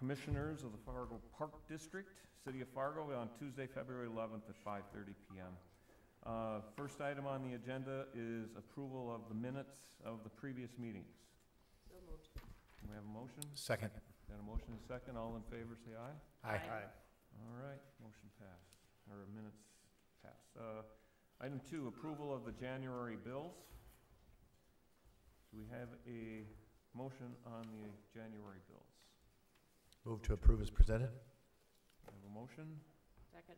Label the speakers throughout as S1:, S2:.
S1: Commissioners of the Fargo Park District, City of Fargo, on Tuesday, February 11th at 5:30 p.m. First item on the agenda is approval of the minutes of the previous meetings.
S2: So moved.
S1: We have a motion?
S3: Second.
S1: Got a motion and a second. All in favor say aye.
S3: Aye.
S1: All right, motion passed, or minutes passed. Item 2, approval of the January bills. Do we have a motion on the January bills?
S3: Move to approve as presented.
S1: We have a motion.
S2: Second.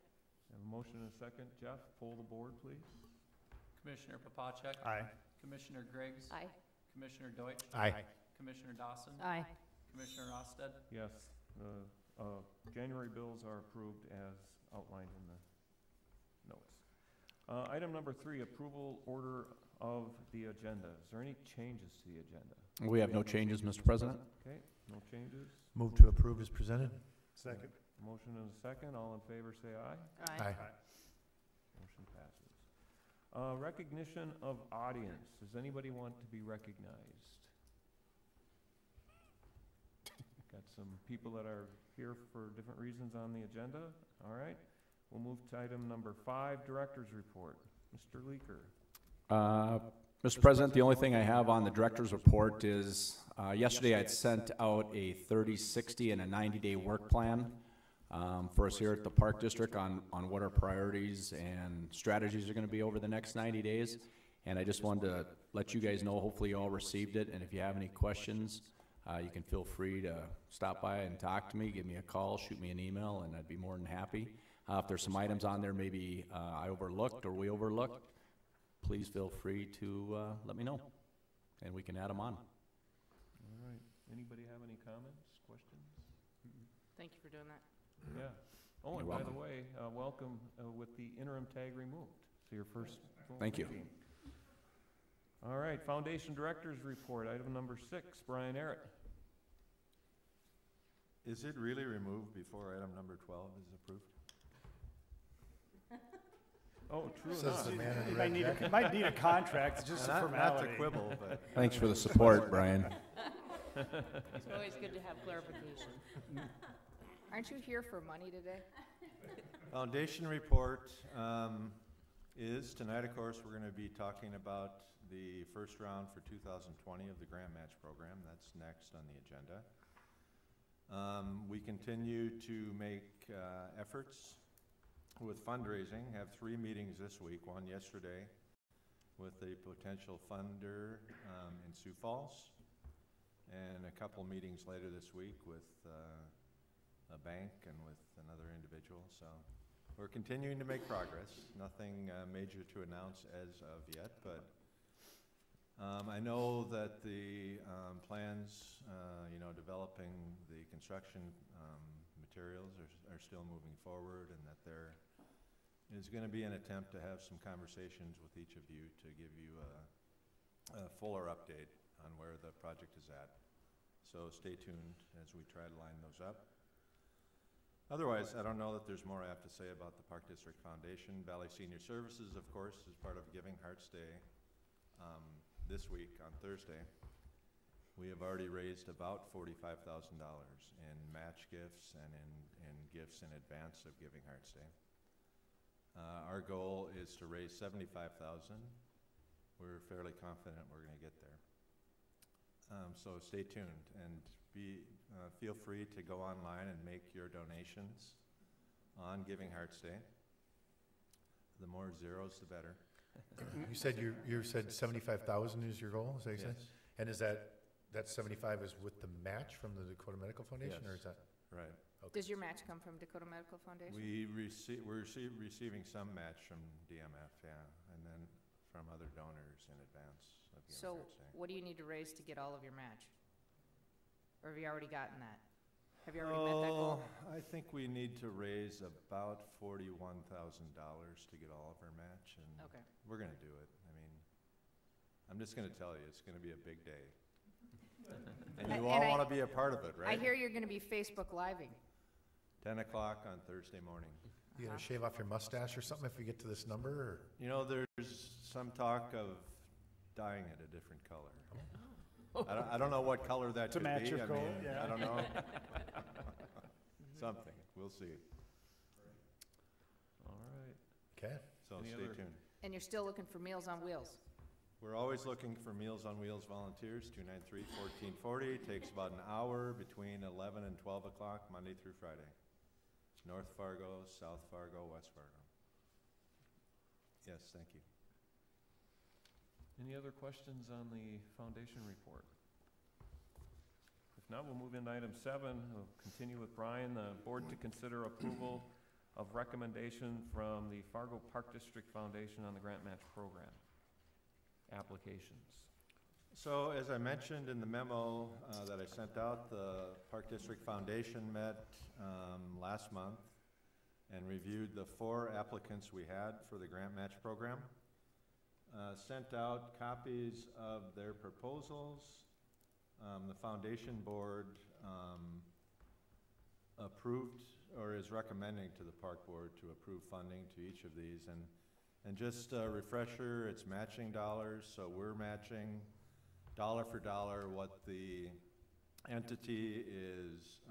S1: We have a motion and a second. Jeff, poll the board, please.
S4: Commissioner Popacek.
S3: Aye.
S4: Commissioner Griggs.
S2: Aye.
S4: Commissioner Deutsch.
S3: Aye.
S4: Commissioner Dawson.
S2: Aye.
S4: Commissioner ROSTAD.
S1: Yes, the January bills are approved as outlined in the notes. Item number 3, approval order of the agenda. Is there any changes to the agenda?
S5: We have no changes, Mr. President.
S1: Okay, no changes.
S3: Move to approve as presented.
S6: Second.
S1: Motion and a second. All in favor say aye.
S3: Aye.
S1: Motion passes. Recognition of audience. Does anybody want to be recognized? Got some people that are here for different reasons on the agenda. All right. We'll move to item number 5, Director's Report. Mr. Leaker.
S5: Mr. President, the only thing I have on the director's report is yesterday I'd sent out a 30, 60, and a 90-day work plan for us here at the Park District on what our priorities and strategies are going to be over the next 90 days. And I just wanted to let you guys know, hopefully you all received it. And if you have any questions, you can feel free to stop by and talk to me, give me a call, shoot me an email, and I'd be more than happy. If there's some items on there maybe I overlooked or we overlooked, please feel free to let me know, and we can add them on.
S1: All right. Anybody have any comments, questions?
S2: Thank you for doing that.
S1: Yeah. Oh, and
S5: You're
S1: by the
S5: welcome.
S1: way, welcome with the interim tag removed. So your first full
S5: Thank you.
S1: team. All right, Foundation Director's Report, item number 6, Brian Arett.
S6: Is it really removed before item number 12 is approved?
S1: Oh, true
S3: Says
S1: enough.
S3: the man in
S7: You
S3: the
S7: might
S3: red
S7: need
S3: jacket.
S7: might need a contract, it's just a
S6: Not to
S7: formality.
S6: quibble, but
S5: Thanks for the support, Brian.
S2: It's always good to have clarification.
S8: Aren't you here for money today?
S6: Foundation report is, tonight of course, we're going to be talking about the first round for 2020 of the grant match program. That's next on the agenda. We continue to make efforts with fundraising, have 3 meetings this week, one yesterday with a potential funder in Sioux Falls, and a couple meetings later this week with a bank and with another individual. So we're continuing to make progress. Nothing major to announce as of yet, but I know that the plans, developing the construction materials are still moving forward, and that there is going to be an attempt to have some conversations with each of you to give you a fuller update on where the project is at. So stay tuned as we try to line those up. Otherwise, I don't know that there's more I have to say about the Park District Foundation. Valley Senior Services, of course, is part of Giving Hearts Day this week on Thursday. We have already raised about $45,000 in match gifts and in gifts in advance of Giving Hearts Day. Our goal is to raise $75,000. We're fairly confident we're going to get there. So stay tuned and feel free to go online and make your donations on Giving Hearts Day. The more zeros, the better.
S3: You said you said 75,000 is your goal, is that what you said?
S6: Yes.
S3: And is that 75 is with the match from the Dakota Medical Foundation, or is
S6: Yes.
S3: that?
S6: Right.
S3: Okay.
S8: Does your match come from Dakota Medical Foundation?
S6: We're receiving some match from DMF, yeah, and then from other donors in advance of Giving
S8: So
S6: Hearts Day.
S8: what do you need to raise to get all of your match? Or have you already gotten that? Have you already met that goal?
S6: I think we need to raise about $41,000 to get all of our match, and
S8: Okay.
S6: we're going to do it. I mean, I'm just going to tell you, it's going to be a big day. And you all
S8: And I-
S6: want to be a part of it, right?
S8: I hear you're going to be Facebook Living.
S6: 10 o'clock on Thursday morning.
S3: You gonna shave off your mustache or something if we get to this number, or?
S6: You know, there's some talk of dyeing it a different color. I don't know what color that
S7: To
S6: could
S7: match
S6: be.
S7: your
S6: I
S7: goal,
S6: mean,
S7: yeah.
S6: I don't know. something, we'll see.
S1: All right.
S3: Okay.
S6: So
S1: Any
S6: stay
S1: other-
S6: tuned.
S8: And you're still looking for Meals on Wheels?
S6: We're always looking for Meals on Wheels volunteers, 293-1440. Takes about an hour between 11 and 12 o'clock, Monday through Friday. North Fargo, South Fargo, West Fargo. Yes, thank you.
S1: Any other questions on the foundation report? If not, we'll move into item 7. We'll continue with Brian. The board to consider approval of recommendation from the Fargo Park District Foundation on the grant match program applications.
S6: So as I mentioned in the memo that I sent out, the Park District Foundation met last month and reviewed the 4 applicants we had for the grant match program. Sent out copies of their proposals. The foundation board approved or is recommending to the park board to approve funding to each of these. And just a refresher, it's matching dollars, so we're matching dollar for dollar what the entity is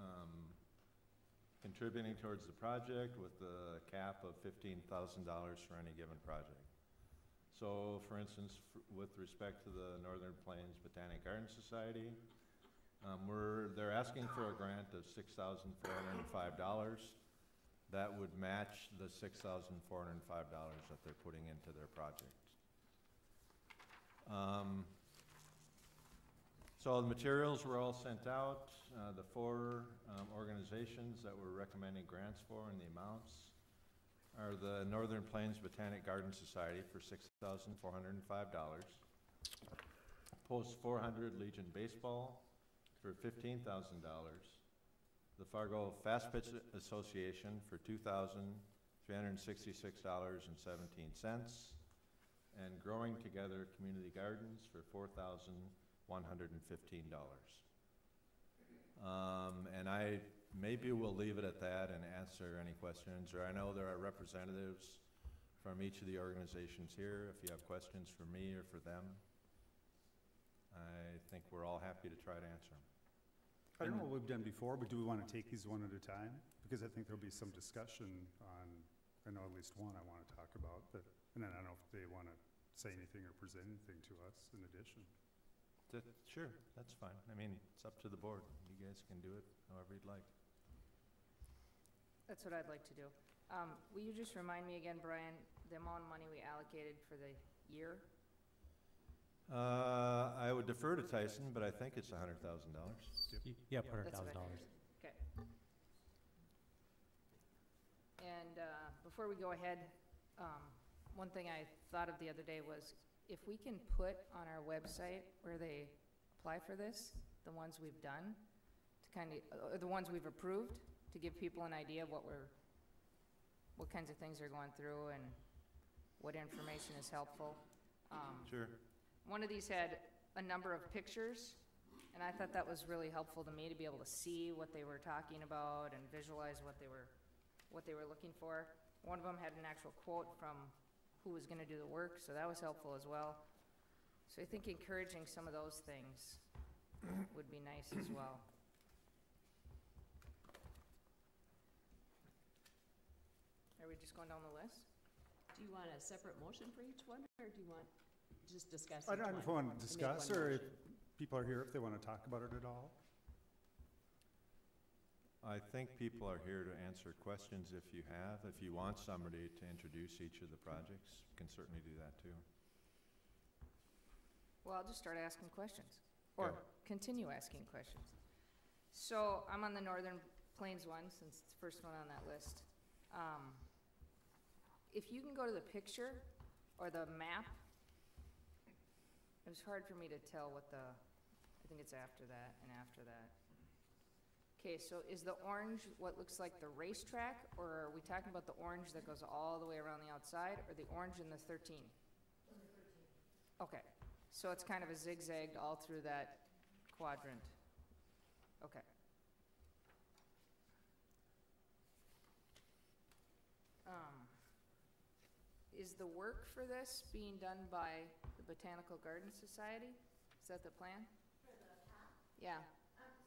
S6: contributing towards the project with the cap of $15,000 for any given project. So for instance, with respect to the Northern Plains Botanic Garden Society, they're asking for a grant of $6,405. That would match the $6,405 that they're putting into their project. So the materials were all sent out. The 4 organizations that we're recommending grants for and the amounts are the Northern Plains Botanic Garden Society for $6,405. Post 400 Legion Baseball for $15,000. The Fargo Fast Pitch Association for $2,366.17. And Growing Together Community Gardens for $4,115. And maybe we'll leave it at that and answer any questions, or I know there are representatives from each of the organizations here. If you have questions for me or for them, I think we're all happy to try to answer them.
S7: I don't know what we've done before, but do we want to take these one at a time? Because I think there'll be some discussion on, I know at least one I want to talk about, but, and then I don't know if they want to say anything or present anything to us in addition.
S6: Sure, that's fine. I mean, it's up to the board. You guys can do it however you'd like.
S8: That's what I'd like to do. Will you just remind me again, Brian, the amount of money we allocated for the year?
S6: I would defer to Tyson, but I think it's $100,000.
S9: Yeah, put
S8: That's what I
S9: $100,000.
S8: Okay. And before we go ahead, one thing I thought of the other day was if we can put on our website where they apply for this, the ones we've done, to kind of, or the ones we've approved, to give people an idea of what kinds of things they're going through and what information is helpful.
S6: Sure.
S8: One of these had a number of pictures, and I thought that was really helpful to me to be able to see what they were talking about and visualize what they were looking for. One of them had an actual quote from who was going to do the work, so that was helpful as well. So I think encouraging some of those things would be nice as well. Are we just going down the list?
S2: Do you want a separate motion for each one, or do you want just discuss
S7: I
S2: each
S7: don't know if
S2: one?
S7: we want to
S2: And make
S7: discuss,
S2: one
S7: or if
S2: motion?
S7: people are here, if they want to talk about it at all.
S6: I think people are here to answer questions if you have. If you want somebody to introduce each of the projects, you can certainly do that too.
S8: Well, I'll just start asking questions, or
S6: Go.
S8: continue asking questions. So I'm on the Northern Plains one, since it's the first one on that list. If you can go to the picture or the map, it was hard for me to tell what I think it's after that and after that. Okay, so is the orange what looks like the racetrack, or are we talking about the orange that goes all the way around the outside, or the orange in the 13? Okay, so it's kind of a zigzag all through that quadrant. Okay. Is the work for this being done by the Botanical Garden Society? Is that the plan?
S10: For the path?
S8: Yeah.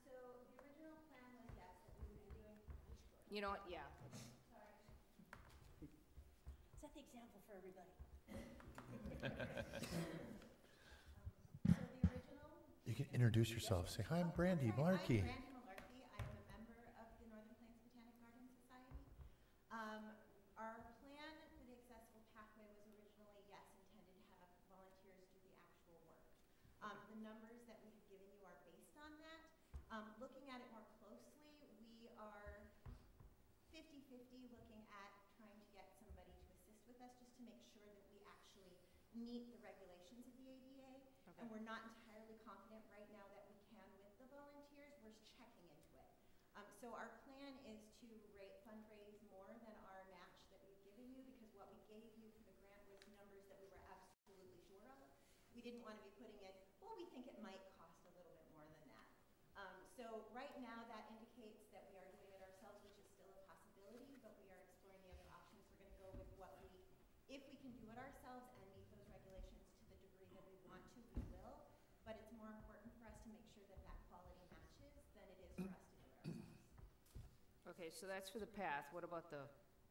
S10: So the original plan was, yes, that we would be doing each
S8: You know what, yeah.
S10: Set the example for everybody.
S3: You can introduce yourself. Say, hi, I'm Brandy Malarkey.
S10: I'm Brandy Malarkey. I am a member of the Northern Plains Botanic Garden Society. Our plan for the accessible pathway was originally, yes, intended to have volunteers do the actual work. The numbers that we have given you are based on that. Looking at it more closely, we are 50-50 looking at trying to get somebody to assist with us just to make sure that we actually meet the regulations of the ADA.
S8: Okay.
S10: And we're not entirely confident right now that we can with the volunteers. We're checking into it. So our plan is to fundraise more than our match that we've given you, because what we gave you for the grant was numbers that we were absolutely sure of. We didn't want to be putting in, well, we think it might cost a little bit more than that. So right now that indicates that we are doing it ourselves, which is still a possibility, but we are exploring the other options. We're going to go with if we can do it ourselves and meet those regulations to the degree that we want to, we will. But it's more important for us to make sure that that quality matches than it is for us to do it ourselves.
S8: Okay, so that's for the path. What about the,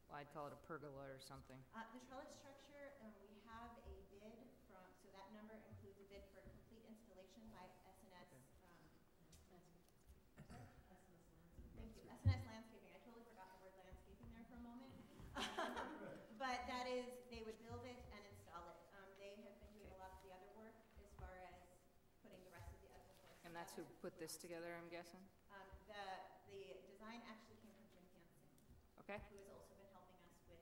S8: well, I'd call it a pergola or something?
S10: The trellis structure, we have a bid from, so that number includes a bid for a complete installation by SNS. Thank you, SNS Landscaping. I totally forgot the word landscaping there for a moment. But that is, they would build it and install it. They have been doing a lot of the other work as far as putting the rest of the Edgewood Course
S8: And that's who
S10: together.
S8: put this together, I'm guessing?
S10: The design actually came from Jim Hansen,
S8: Okay,
S10: who has also been helping us with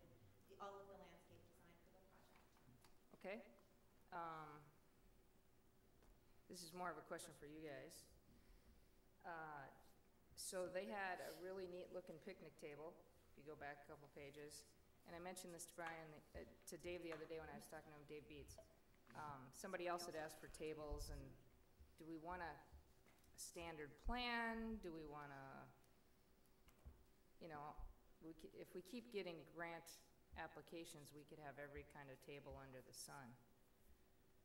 S10: all of the landscape design for the project.
S8: okay. This is more of a question for you guys. So they had a really neat looking picnic table, if you go back a couple pages. And I mentioned this to Brian, to Dave the other day when I was talking to him, Dave Beats. Somebody else had asked for tables, and do we want a standard plan? Do we want to, if we keep getting grant applications, we could have every kind of table under the sun.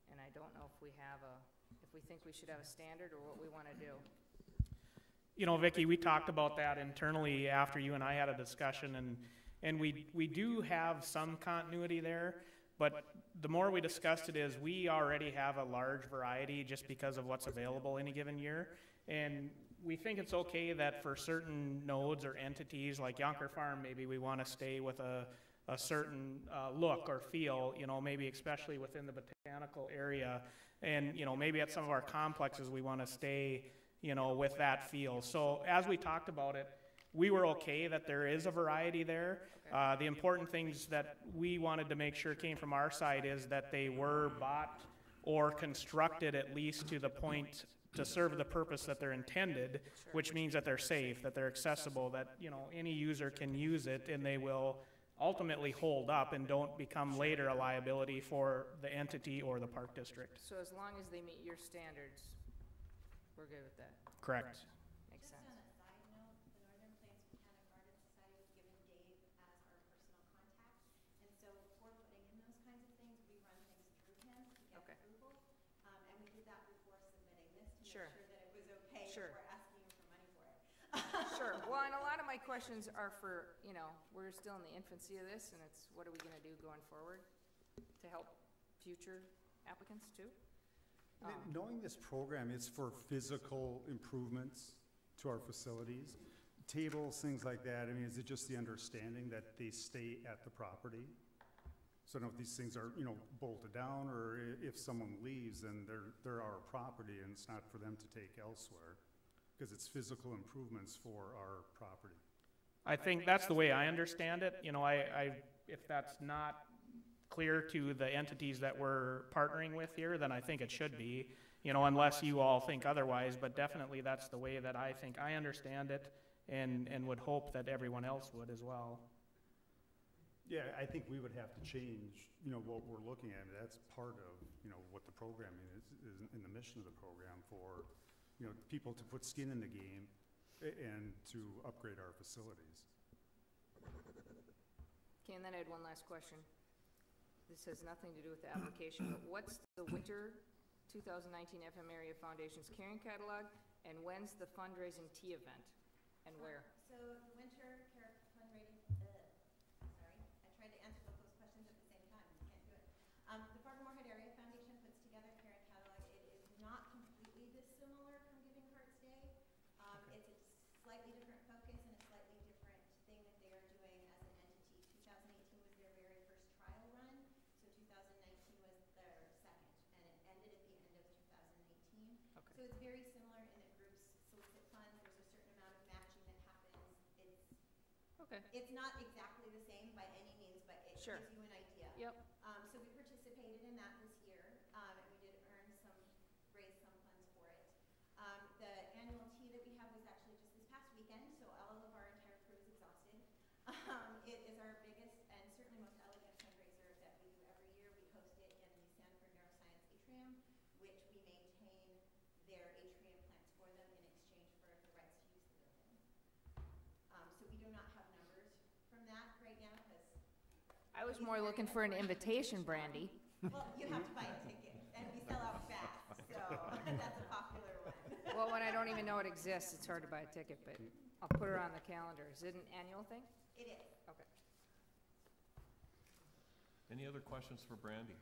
S8: And I don't know if we think we should have a standard or what we want to do.
S11: You know, Vicki, we talked about that internally after you and I had a discussion, and we do have some continuity there, but the more we discussed it is we already have a large variety just because of what's available any given year. And we think it's okay that for certain nodes or entities like Yonker Farm, maybe we want to stay with a certain look or feel, maybe especially within the botanical area. And, maybe at some of our complexes we want to stay, with that feel. So as we talked about it, we were okay that there is a variety there. The important things that we wanted to make sure came from our side is that they were bought or constructed at least to the point to serve the purpose that they're intended, which means that they're safe, that they're accessible, that any user can use it, and they will ultimately hold up and don't become later a liability for the entity or the park district.
S8: So as long as they meet your standards, we're good with that.
S11: Correct.
S8: Makes
S10: Just
S8: sense.
S10: on a side note, the Northern Plains Botanic Garden Society was given Dave as our personal contact. And so before putting in those kinds of things, we run things through him to get
S8: Okay.
S10: approval. And we did that before submitting this to
S8: Sure.
S10: make sure that it was okay
S8: Sure.
S10: before asking you for money for it.
S8: Sure. Well, and a lot of my questions are for, we're still in the infancy of this, and it's what are we going to do going forward to help future applicants too?
S7: Knowing this program is for physical improvements to our facilities, tables, things like that, is it just the understanding that they stay at the property? So if these things are, bolted down, or if someone leaves, then they're our property and it's not for them to take elsewhere, because it's physical improvements for our property.
S11: I think that's the way I understand it. If that's not clear to the entities that we're partnering with here, then I think it should be, unless you all think otherwise, but definitely that's the way that I think I understand it, and would hope that everyone else would as well.
S7: Yeah, I think we would have to change, what we're looking at. That's part of, what the programming is in the mission of the program for, people to put skin in the game and to upgrade our facilities.
S8: Okay, and then I had one last question. This has nothing to do with the application, but what's the winter 2019 FM Area Foundation's carrying catalog, and when's the fundraising tea event, and where?
S10: So the winter So it's very similar in that groups solicit funds, there's a certain amount of matching that happens.
S8: Okay.
S10: It's not exactly the same by any means, but it
S8: Sure.
S10: gives you an idea.
S8: Yep.
S10: So we participated in that this year, and we did raise some funds for it. The annual tea that we have was actually just this past weekend, so all of our entire crew is exhausted. It is our biggest and certainly most elegant fundraiser that we do every year. We host it in the Sanford Neuroscience Atrium, which we maintain their atrium plants for them in exchange for the rights to use the building. So we do not have numbers from that right now because
S8: I was more looking for an invitation, Brandy.
S10: well, you have to buy a ticket, and we sell out fast, so that's a popular one.
S8: Well, when I don't even know it exists, it's hard to buy a ticket, but I'll put her on the calendar. Is it an annual thing?
S10: It is.
S8: Okay.
S1: Any other questions for Brandy?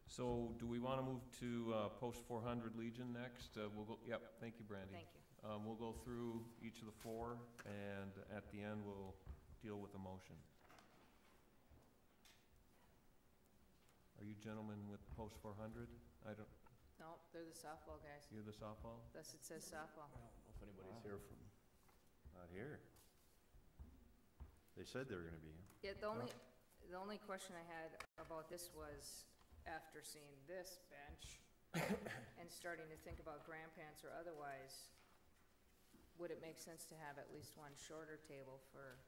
S1: So do we want to move to post 400 Legion next? We'll go. Yep. Thank you, Brandy.
S8: Thank you.
S1: We'll go through each of the four, and at the end, we'll deal with the motion. Are you gentlemen with post 400? I don't.
S8: No, they're the softball guys.
S1: You're the softball.
S8: Thus it says softball.
S5: I don't know if anybody's here from.
S6: Not here. They said they were gonna be here.
S8: Yeah, the only question I had about this was, after seeing this bench and starting to think about grandparents or otherwise, would it make sense to have at least one shorter table for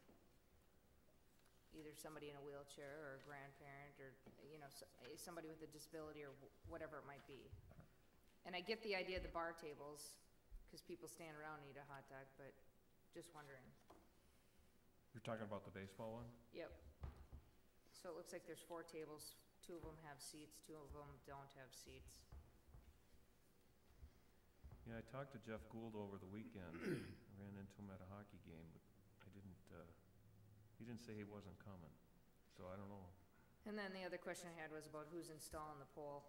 S8: either somebody in a wheelchair or a grandparent or, you know, somebody with a disability or whatever it might be? And I get the idea of the bar tables, because people stand around and eat a hot dog, but just wondering.
S1: You're talking about the baseball one?
S8: Yep. So it looks like there's 4 tables, 2 of them have seats, 2 of them don't have seats.
S1: Yeah, I talked to Jeff Gould over the weekend. I ran into him at a hockey game, but I didn't, he didn't say he wasn't coming, so I don't know.
S8: And then the other question I had was about who's installing the pole.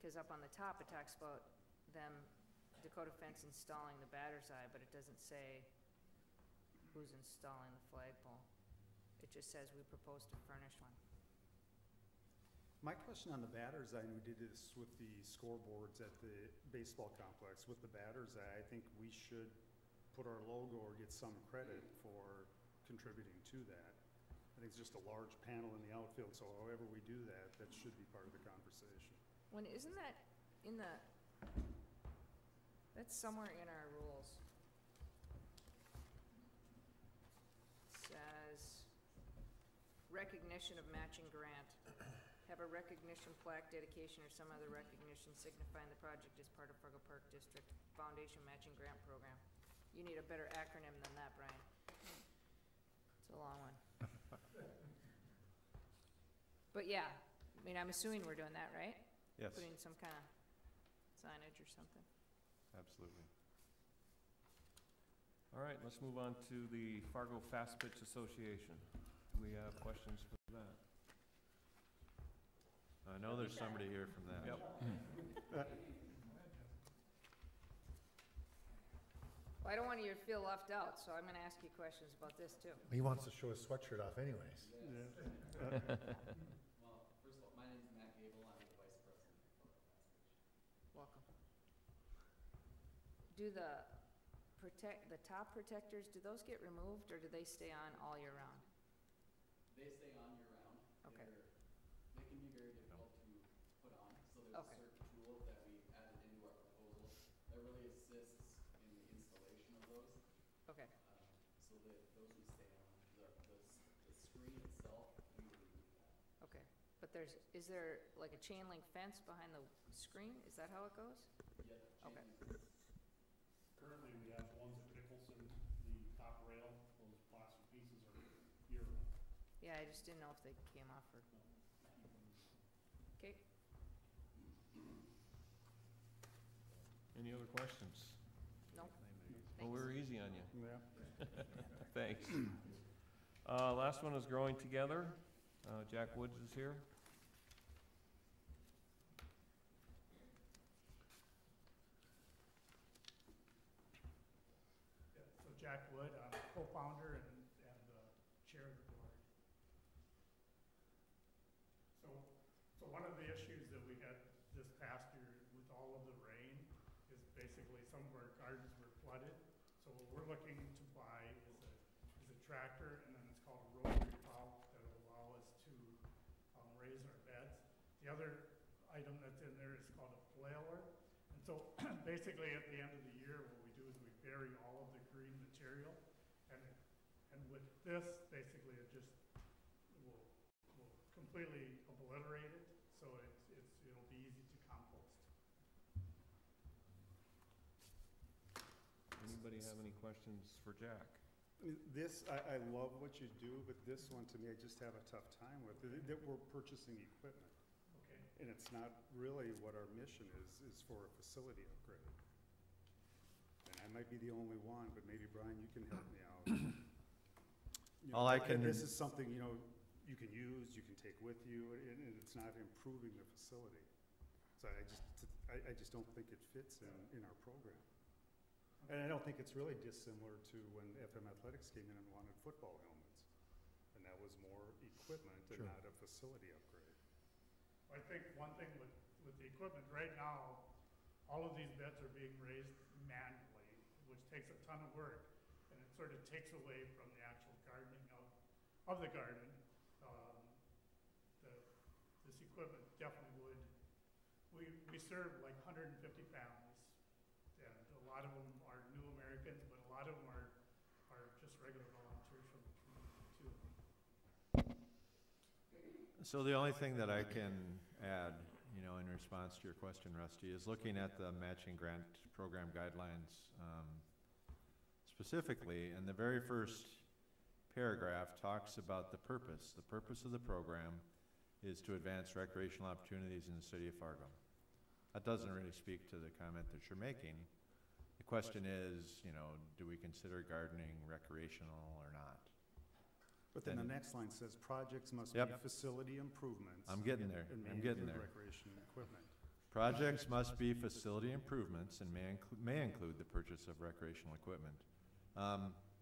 S8: Because up on the top, it talks about them, Dakota Fence installing the batter's eye, but it doesn't say who's installing the flagpole. It just says we propose to furnish one.
S7: My question on the batter's eye, and we did this with the scoreboards at the baseball complex, with the batter's eye, I think we should put our logo or get some credit for contributing to that. I think it's just a large panel in the outfield, so however we do that, that should be part of the conversation.
S8: When, isn't that in the, that's somewhere in our rules. It says, recognition of matching grant. Have a recognition plaque, dedication, or some other recognition signifying the project is part of Fargo Park District Foundation Matching Grant Program. You need a better acronym than that, Brian. It's a long one. But yeah, I mean, I'm assuming we're doing that, right?
S6: Yes,
S8: Putting some kind of signage or something.
S6: absolutely.
S1: All right, let's move on to the Fargo Fast Pitch Association. Do we have questions for that?
S6: I know there's somebody here from that.
S1: Yep.
S8: Well, I don't want you to feel left out, so I'm gonna ask you questions about this too.
S3: He wants to show his sweatshirt off anyways.
S9: Well, first of all, my name is Matt Gable. I'm the vice president for Fast Pitch.
S8: Welcome. Do the top protectors, do those get removed or do they stay on all year round?
S9: They stay on year round.
S8: Okay.
S9: They can be very difficult to put on, so there's
S8: Okay.
S9: a certain tool that we added into our proposal that really assists in the installation of those,
S8: Okay,
S9: so that those would stay on. The screen itself, we would remove that.
S8: okay. But is there like a chain link fence behind the screen? Is that how it goes?
S9: Yeah,
S8: Okay.
S12: Currently, we have ones at Nicholson, the top rail, those plastic pieces are year-round.
S8: Yeah, I just didn't know if they came off or, okay.
S1: Any other questions?
S8: No,
S1: Well, we're easy on you.
S7: Yeah.
S1: Thanks. Last one is Growing Together. Jack Woods is here.
S12: So Jack Wood, I'm co-founder and chair of the board. So one of the some of our gardens were flooded. So what we're looking to buy is a tractor, and then it's called a rotary plow that will allow us to raise our beds. The other item that's in there is called a flailer. And so basically at the end of the year, what we do is we bury all of the green material, and with this, basically it just will completely obliterate it, so it'll be easy to compost.
S1: Anybody have any questions for Jack?
S7: This, I love what you do, but this one to me, I just have a tough time with. That we're purchasing equipment.
S12: Okay.
S7: And it's not really what our mission is for a facility upgrade. And I might be the only one, but maybe Brian, you can help me out.
S6: All I can-
S7: This is something, you can use, you can take with you, and it's not improving the facility. So I just don't think it fits in our program. And I don't think it's really dissimilar to when FM Athletics came in and wanted football helmets. And that was more equipment and not a facility upgrade.
S12: I think one thing with the equipment right now, all of these beds are being raised manually, which takes a ton of work, and it sort of takes away from the actual gardening of the garden. This equipment definitely would. We serve like 150 families, and a lot of them are new Americans, but a lot of them are just regular volunteers from the community too.
S6: So the only thing that I can add, in response to your question, Rusty, is looking at the matching grant program guidelines specifically, and the very first paragraph talks about the purpose. The purpose of the program is to advance recreational opportunities in the city of Fargo. That doesn't really speak to the comment that you're making. The question is, do we consider gardening recreational or not?
S7: But then the next line says projects must be facility improvements.
S6: I'm getting there.
S7: And may
S6: I'm getting
S7: include
S6: there.
S7: recreation equipment.
S6: Projects must be facility improvements and may include the purchase of recreational equipment.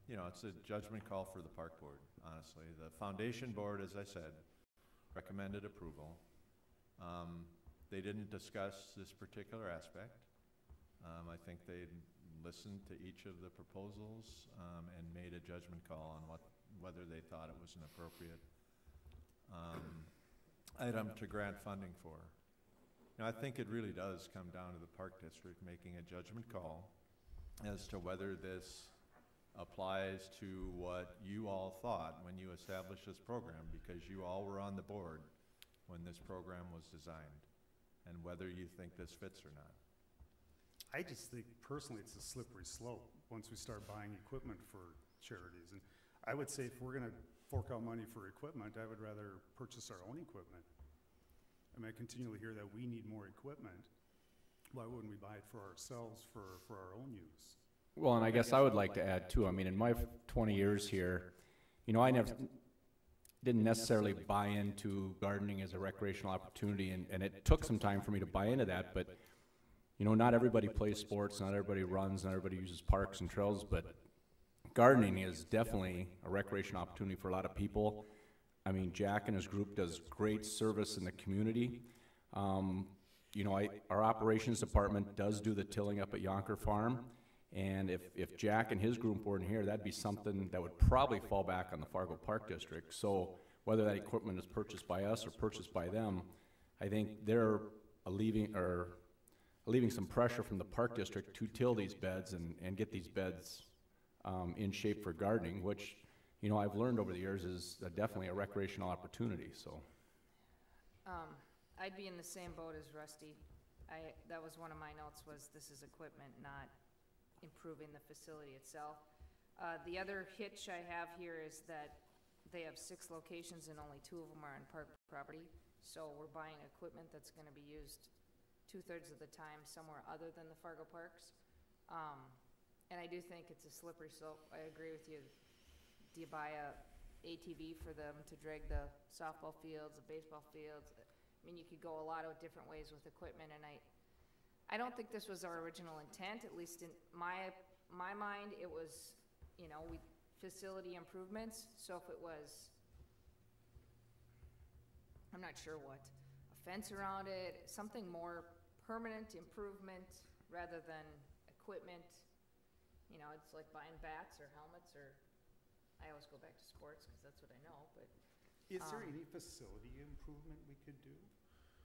S6: It's a judgment call for the park board, honestly. The foundation board, as I said, recommended approval. They didn't discuss this particular aspect. I think they listened to each of the proposals and made a judgment call on whether they thought it was an appropriate item to grant funding for. I think it really does come down to the park district making a judgment call as to whether this applies to what you all thought when you established this program, because you all were on the board when this program was designed, and whether you think this fits or not.
S7: I just think personally it's a slippery slope once we start buying equipment for charities. And I would say if we're gonna fork out money for equipment, I would rather purchase our own equipment. I mean, I continually hear that we need more equipment. Why wouldn't we buy it for ourselves for our own use?
S5: Well, and I guess I would like to add too, I mean, in my 20 years here, I didn't necessarily buy into gardening as a recreational opportunity, and it took some time for me to buy into that, but not everybody plays sports, not everybody runs, not everybody uses parks and trails, but gardening is definitely a recreation opportunity for a lot of people. I mean, Jack and his group does great service in the community. Our operations department does do the tilling up at Yonker Farm, and if Jack and his group weren't here, that'd be something that would probably fall back on the Fargo Park District. So whether that equipment is purchased by us or purchased by them, I think they're alleviating some pressure from the Park District to till these beds and get these beds in shape for gardening, which, I've learned over the years is definitely a recreational opportunity, so.
S8: I'd be in the same boat as Rusty. That was one of my notes, was this is equipment, not improving the facility itself. The other hitch I have here is that they have 6 locations and only 2 of them are on park property. So we're buying equipment that's gonna be used 2/3 of the time somewhere other than the Fargo Parks. And I do think it's a slippery slope. I agree with you. Do you buy a ATV for them to drag the softball fields, the baseball fields? I mean, you could go a lot of different ways with equipment, and I don't think this was our original intent, at least in my mind. It was, facility improvements. So if it was, I'm not sure what, a fence around it, something more permanent improvement rather than equipment, you know, it's like buying bats or helmets or, I always go back to sports because that's what I know, but.
S7: Is there any facility improvement we could do?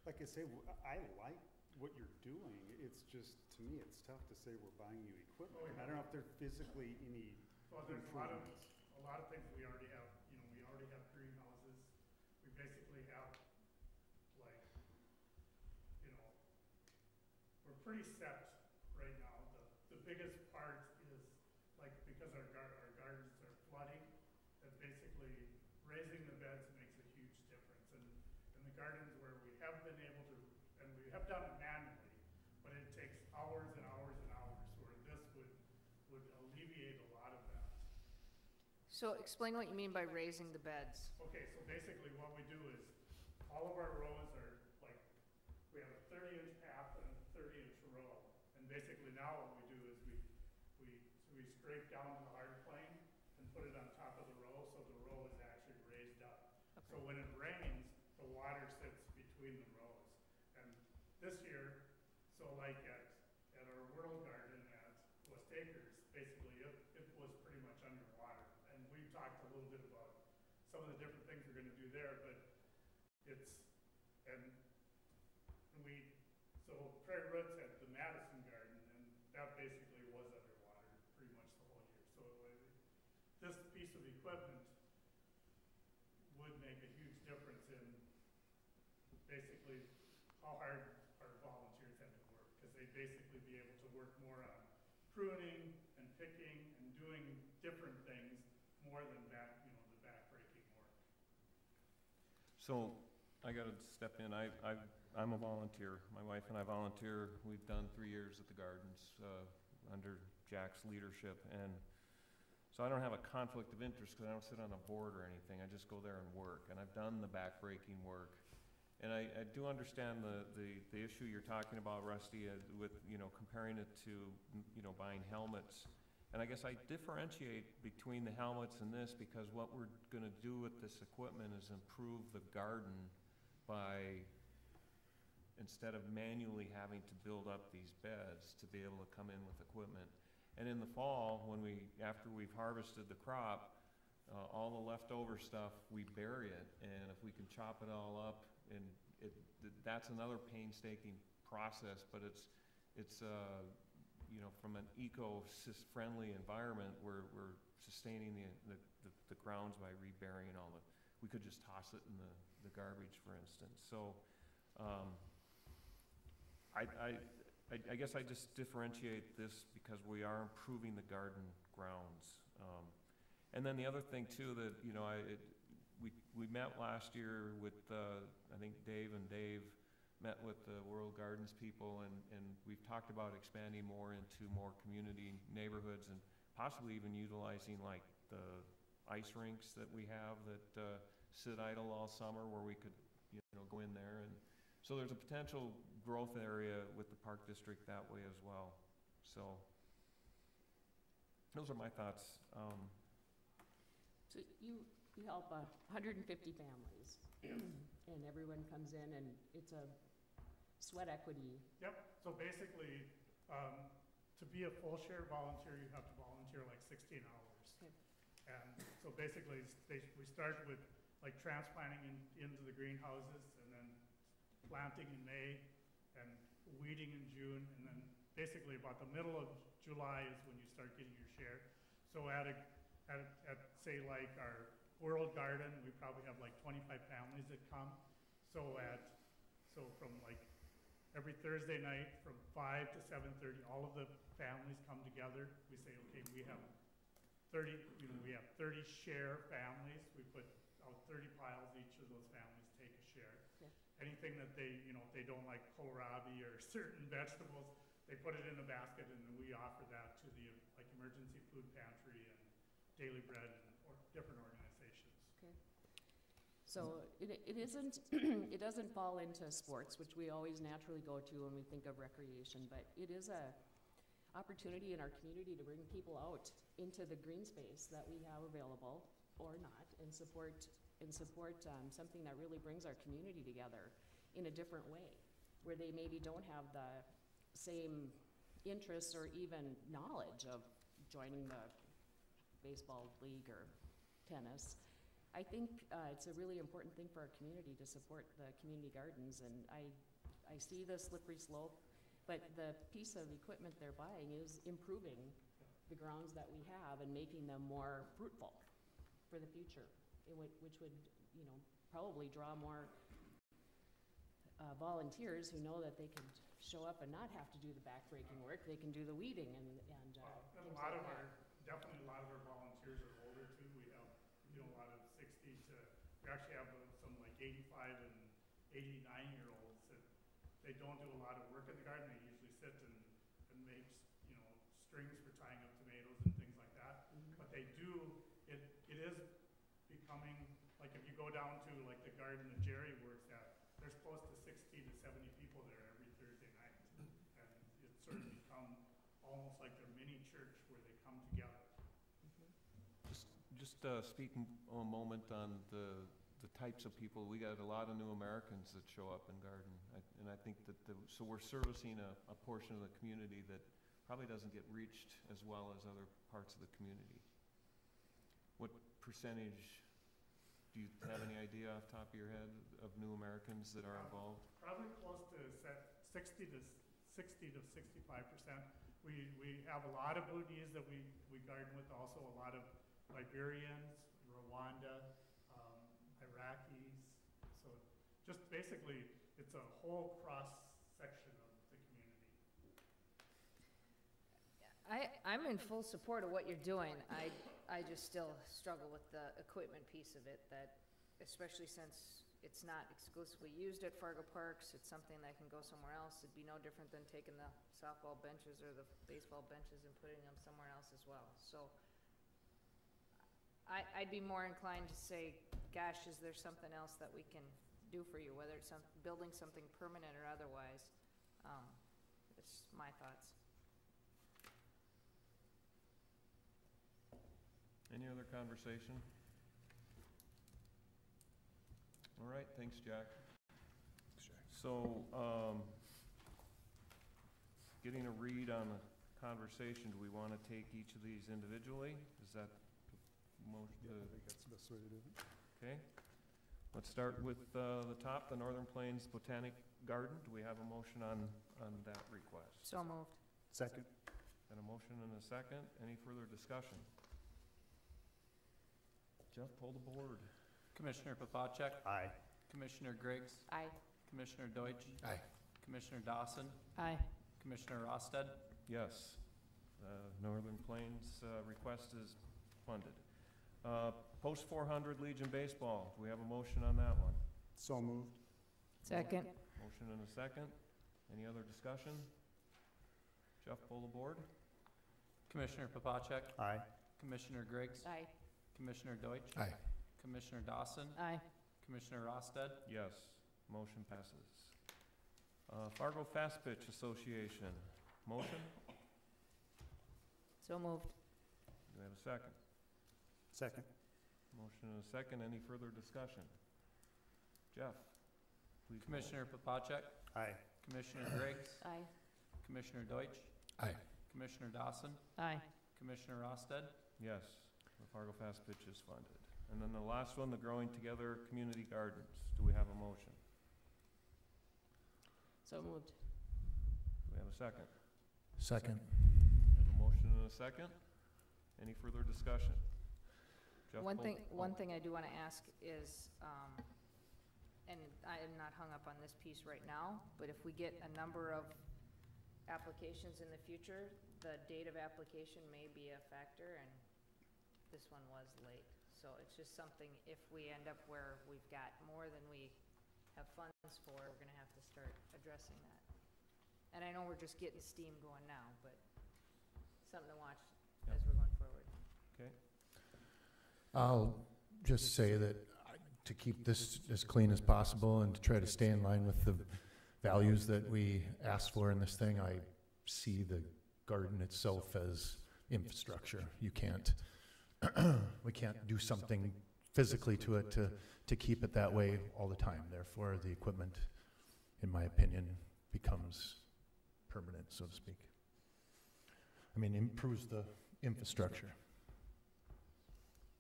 S7: Like I say, I like what you're doing, it's just, to me, it's tough to say we're buying you equipment. I don't know if there physically any
S12: Well, there's
S7: improvements.
S12: a lot of things we already have, you know, we already have greenhouses. We basically have, like, you know, we're pretty set right now. The biggest part is, like, because our gardens are flooding, that basically raising the beds makes a huge difference. And the gardens where we have been able to, and we have done it manually, but it takes hours and hours and hours, where this would alleviate a lot of that.
S8: So explain what you mean by raising the beds.
S12: Okay, so basically what we do is, all of our rows are like, we have a 30-inch path and a 30-inch row. And basically now what we do is we scrape down to the hard plane and put it on top of the row, so the row is actually raised up.
S8: Okay.
S12: So when it rains, the water sits between the rows. And this year, so like at our World Garden at West Acres, basically it was pretty much underwater. And we talked a little bit about some of the different things we're gonna do there, but it's, and so Prairie Roots had the Madison Garden, and that basically was underwater pretty much the whole year. So this piece of equipment would make a huge difference in basically how hard our volunteers had to work, because they'd basically be able to work more on pruning and picking and doing different things more than that, you know, the back-breaking work.
S1: So, I gotta step in, I'm a volunteer, my wife and I volunteer, we've done 3 years at the gardens, under Jack's leadership, and so I don't have a conflict of interest, because I don't sit on a board or anything, I just go there and work, and I've done the back-breaking work. And I do understand the issue you're talking about, Rusty, with, you know, comparing it to, you know, buying helmets. And I guess I differentiate between the helmets and this, because what we're gonna do with this equipment is improve the garden by, instead of manually having to build up these beds, to be able to come in with equipment. And in the fall, after we've harvested the crop, all the leftover stuff, we bury it, and if we can chop it all up, and that's another painstaking process, but it's you know, from an eco-friendly environment, we're sustaining the grounds by reburying all the, we could just toss it in the garbage, for instance. So, I guess I just differentiate this because we are improving the garden grounds. And then the other thing too, that, you know, we met last year with, I think Dave met with the World Gardens people, and we've talked about expanding more into more community neighborhoods, and possibly even utilizing like the ice rinks that we have that sit idle all summer, where we could, you know, go in there. And so there's a potential growth area with the Park District that way as well. So those are my thoughts.
S2: So you help 150 families, and everyone comes in, and it's a sweat equity.
S12: Yep, so basically, to be a full share volunteer, you have to volunteer like 16 hours.
S2: Okay.
S12: And so basically, we start with like transplanting into the greenhouses, and then planting in May, and weeding in June, and then basically about the middle of July is when you start getting your share. So at say like our World Garden, we probably have like 25 families that come. So from like every Thursday night from 5 to 7:30, all of the families come together. We say, okay, we have 30 share families. We put out 30 piles. Each of those families take a share.
S2: Okay.
S12: Anything that they, you know, if they don't like kohlrabi or certain vegetables, they put it in a basket, and then we offer that to the like emergency food pantry and Daily Bread and different organizations.
S2: Okay. So it isn't, it doesn't fall into sports, which we always naturally go to when we think of recreation, but it is a opportunity in our community to bring people out into the green space that we have available, or not, and support something that really brings our community together in a different way, where they maybe don't have the same interests or even knowledge of joining the baseball league or tennis. I think it's a really important thing for our community to support the community gardens, and I see the slippery slope, but the piece of equipment they're buying is improving the grounds that we have and making them more fruitful for the future, which would, you know, probably draw more volunteers who know that they can show up and not have to do the backbreaking work. They can do the weeding and
S12: And a
S2: things
S12: lot
S2: like
S12: of
S2: that.
S12: our, definitely a lot of our volunteers are older too. We have, you know, a lot of 60 to, we actually have some like 85 and 89-year-olds that they don't do a lot of work in the garden. They usually sit and make, you know, strings for tying up tomatoes and things like that. But they do, it is becoming, like if you go down to like the garden that Jerry works at, there's close to 60 to 70 people there every Thursday night. And it's sort of become almost like their mini church where they come together.
S1: Just speaking a moment on the types of people. We got a lot of new Americans that show up in garden, and I think that so we're servicing a portion of the community that probably doesn't get reached as well as other parts of the community. What percentage, do you have any idea off the top of your head of new Americans that are involved?
S12: Probably close to 60 to 65%. We have a lot of Bhutanese that we garden with, also a lot of Liberians, Rwanda, Iraqis. So just basically, it's a whole cross section of the community.
S8: I'm in full support of what you're doing. I just still struggle with the equipment piece of it, that especially since it's not exclusively used at Fargo Parks, it's something that can go somewhere else. It'd be no different than taking the softball benches or the baseball benches and putting them somewhere else as well. So I'd be more inclined to say, gosh, is there something else that we can do for you, whether it's building something permanent or otherwise. It's my thoughts.
S1: Any other conversation? All right, thanks, Jack. So, getting a read on the conversation, do we want to take each of these individually? Is that most?
S7: Yeah, I think that's the best way to do it.
S1: Okay. Let's start with the top, the Northern Plains Botanic Garden. Do we have a motion on that request?
S8: So moved.
S7: Second.
S1: And a motion and a second. Any further discussion? Jeff, pull the board.
S4: Commissioner Papacek,
S7: Aye.
S4: Commissioner Griggs,
S2: Aye.
S4: Commissioner Deutsch,
S3: Aye.
S4: Commissioner Dawson,
S8: Aye.
S4: Commissioner Rosted.
S1: Yes. Northern Plains request is funded. Post 400 Legion Baseball. Do we have a motion on that one?
S7: So moved.
S8: Second.
S1: Motion and a second. Any other discussion? Jeff, pull the board.
S4: Commissioner Papacek,
S7: Aye.
S4: Commissioner Griggs,
S2: Aye.
S4: Commissioner Deutsch,
S3: Aye.
S4: Commissioner Dawson,
S8: Aye.
S4: Commissioner Rosted.
S1: Yes. Motion passes. Fargo Fast Pitch Association. Motion?
S8: So moved.
S1: Do we have a second?
S7: Second.
S1: Motion and a second. Any further discussion? Jeff, please. poll.
S4: Commissioner Papacek,
S7: Aye.
S4: Commissioner Griggs,
S2: Aye.
S4: Commissioner Deutsch,
S3: Aye.
S4: Commissioner Dawson,
S8: Aye.
S4: Commissioner Rosted.
S1: Yes. The Fargo Fast Pitch is funded. And then the last one, the Growing Together Community Gardens. Do we have a motion?
S2: So moved.
S1: Do we have a second?
S3: Second.
S1: We have a motion and a second. Any further discussion? Jeff,
S8: One
S1: poll-
S8: thing I do want to ask is, and I am not hung up on this piece right now, but if we get a number of applications in the future, the date of application may be a factor, and this one was late. So it's just something, if we end up where we've got more than we have funds for, we're gonna have to start addressing that. And I know we're just getting steam going now, but something to watch
S1: Yep.
S8: as we're going forward.
S1: Okay.
S3: I'll just say that to keep this as clean as possible and to try to stay in line with the values that we asked for in this thing, I see the garden itself as infrastructure. You can't, we can't do something physically to it to keep it that way all the time. Therefore, the equipment, in my opinion, becomes permanent, so to speak. improves the infrastructure.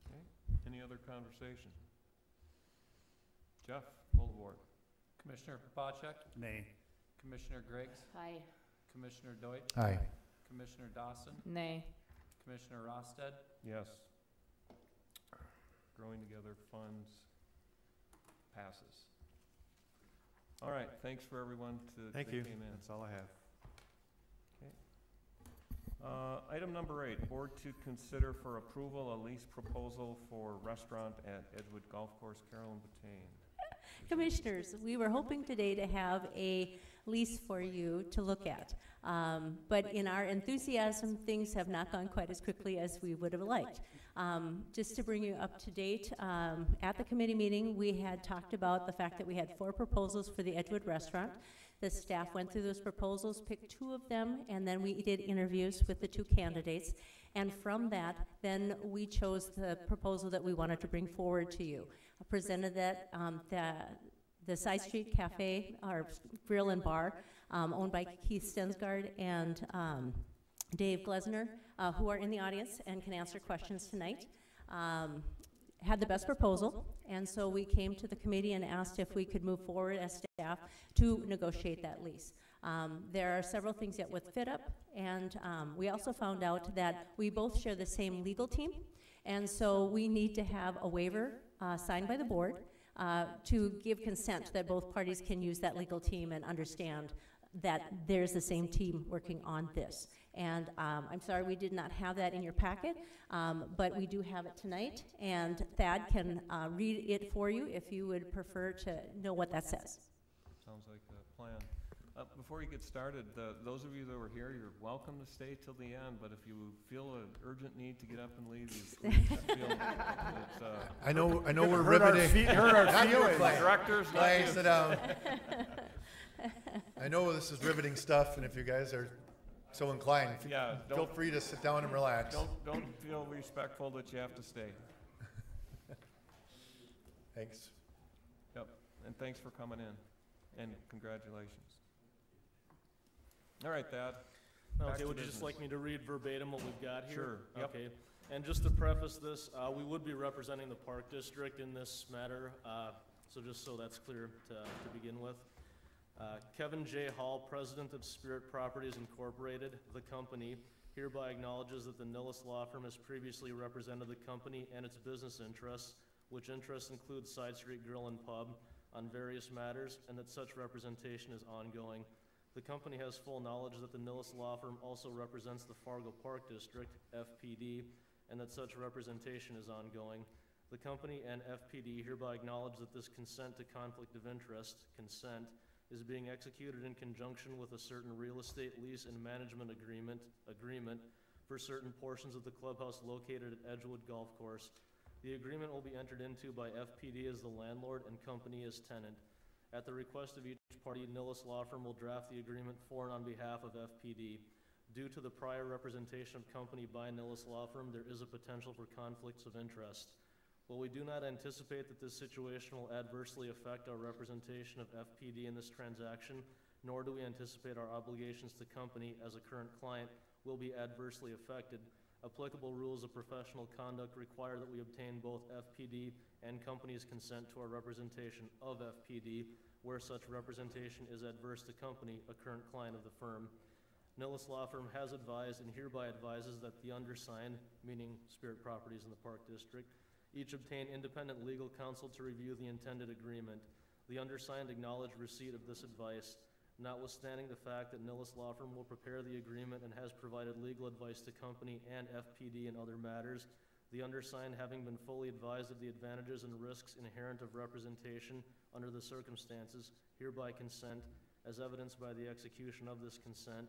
S1: Okay, any other conversation? Jeff, full board.
S4: Commissioner Popacek,
S7: Nay.
S4: Commissioner Griggs,
S2: Aye.
S4: Commissioner Deutsch,
S3: Aye.
S4: Commissioner Dawson,
S8: Nay.
S4: Commissioner Rosted,
S1: Yes. Growing Together Funds passes. All right, thanks for everyone
S6: Thank
S1: that
S6: you.
S1: came in.
S6: That's all I have.
S1: Item number 8, board to consider for approval a lease proposal for restaurant at Edgewood Golf Course. Carolyn Boutain.
S13: Commissioners, we were hoping today to have a lease for you to look at. But in our enthusiasm, things have not gone quite as quickly as we would have liked. Just to bring you up to date, at the committee meeting, we had talked about the fact that we had 4 proposals for the Edgewood restaurant. The staff went through those proposals, picked 2 of them, and then we did interviews with the 2 candidates. And from that, then we chose the proposal that we wanted to bring forward to you. I presented that, the Side Street Cafe, our grill and bar, owned by Keith Stensgaard and Dave Glesner, who are in the audience and can answer questions tonight, had the best proposal, and so we came to the committee and asked if we could move forward as staff to negotiate that lease. There are several things that would fit up, and we also found out that we both share the same legal team, and so we need to have a waiver signed by the board to give consent that both parties can use that legal team and understand that there's the same team working on this. And I'm sorry we did not have that in your packet, but we do have it tonight, and Thad can read it for you if you would prefer to know what that says.
S1: Sounds like a plan. Before you get started, those of you that were here, you're welcome to stay till the end, but if you feel an urgent need to get up and leave, you please feel it's,
S3: I know we're riveting.
S1: hurt our
S3: Not your
S1: feelings.
S3: plan.
S1: Directors, not
S3: Clay,
S1: you.
S3: sit down. I know this is riveting stuff, and if you guys are so inclined,
S1: Yeah,
S3: feel free to sit down and relax.
S1: Don't feel respectful that you have to stay.
S3: Thanks.
S1: Yep, and thanks for coming in, and congratulations. All right, Thad. Back
S14: Okay,
S1: to
S14: would you just
S1: business.
S14: like me to read verbatim what we've got here?
S1: Sure, yep.
S14: Okay, and just to preface this, we would be representing the Park District in this matter, so just so that's clear to begin with. Kevin J. Hall, President of Spirit Properties Incorporated, the company, hereby acknowledges that the Nilles Law Firm has previously represented the company and its business interests, which interests include Side Street Grill and Pub, on various matters, and that such representation is ongoing. The company has full knowledge that the Nilles Law Firm also represents the Fargo Park District, FPD, and that such representation is ongoing. The company and FPD hereby acknowledge that this consent to conflict of interest, consent, is being executed in conjunction with a certain real estate lease and management agreement for certain portions of the clubhouse located at Edgewood Golf Course. The agreement will be entered into by FPD as the landlord and company as tenant. At the request of each party, Nilles Law Firm will draft the agreement for and on behalf of FPD. Due to the prior representation of company by Nilles Law Firm, there is a potential for conflicts of interest. While we do not anticipate that this situation will adversely affect our representation of FPD in this transaction, nor do we anticipate our obligations to company as a current client will be adversely affected, applicable rules of professional conduct require that we obtain both FPD and company's consent to our representation of FPD, where such representation is adverse to company, a current client of the firm. Nilles Law Firm has advised and hereby advises that the undersigned, meaning Spirit Properties in the Park District, each obtain independent legal counsel to review the intended agreement. The undersigned acknowledge receipt of this advice. Notwithstanding the fact that Nilles Law Firm will prepare the agreement and has provided legal advice to company and FPD in other matters, the undersigned, having been fully advised of the advantages and risks inherent of representation under the circumstances, hereby consent, as evidenced by the execution of this consent,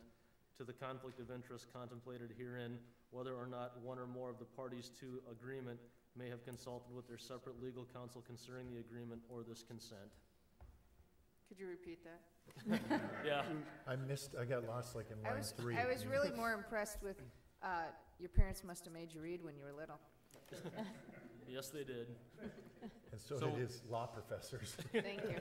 S14: to the conflict of interest contemplated herein, whether or not one or more of the parties to agreement may have consulted with their separate legal counsel concerning the agreement or this consent.
S8: Could you repeat that?
S14: Yeah.
S3: I got lost like in line 3.
S8: I was really more impressed with, your parents must have made you read when you were little.
S14: Yes, they did.
S3: And so
S1: So-
S3: did his law professors.
S8: Thank you.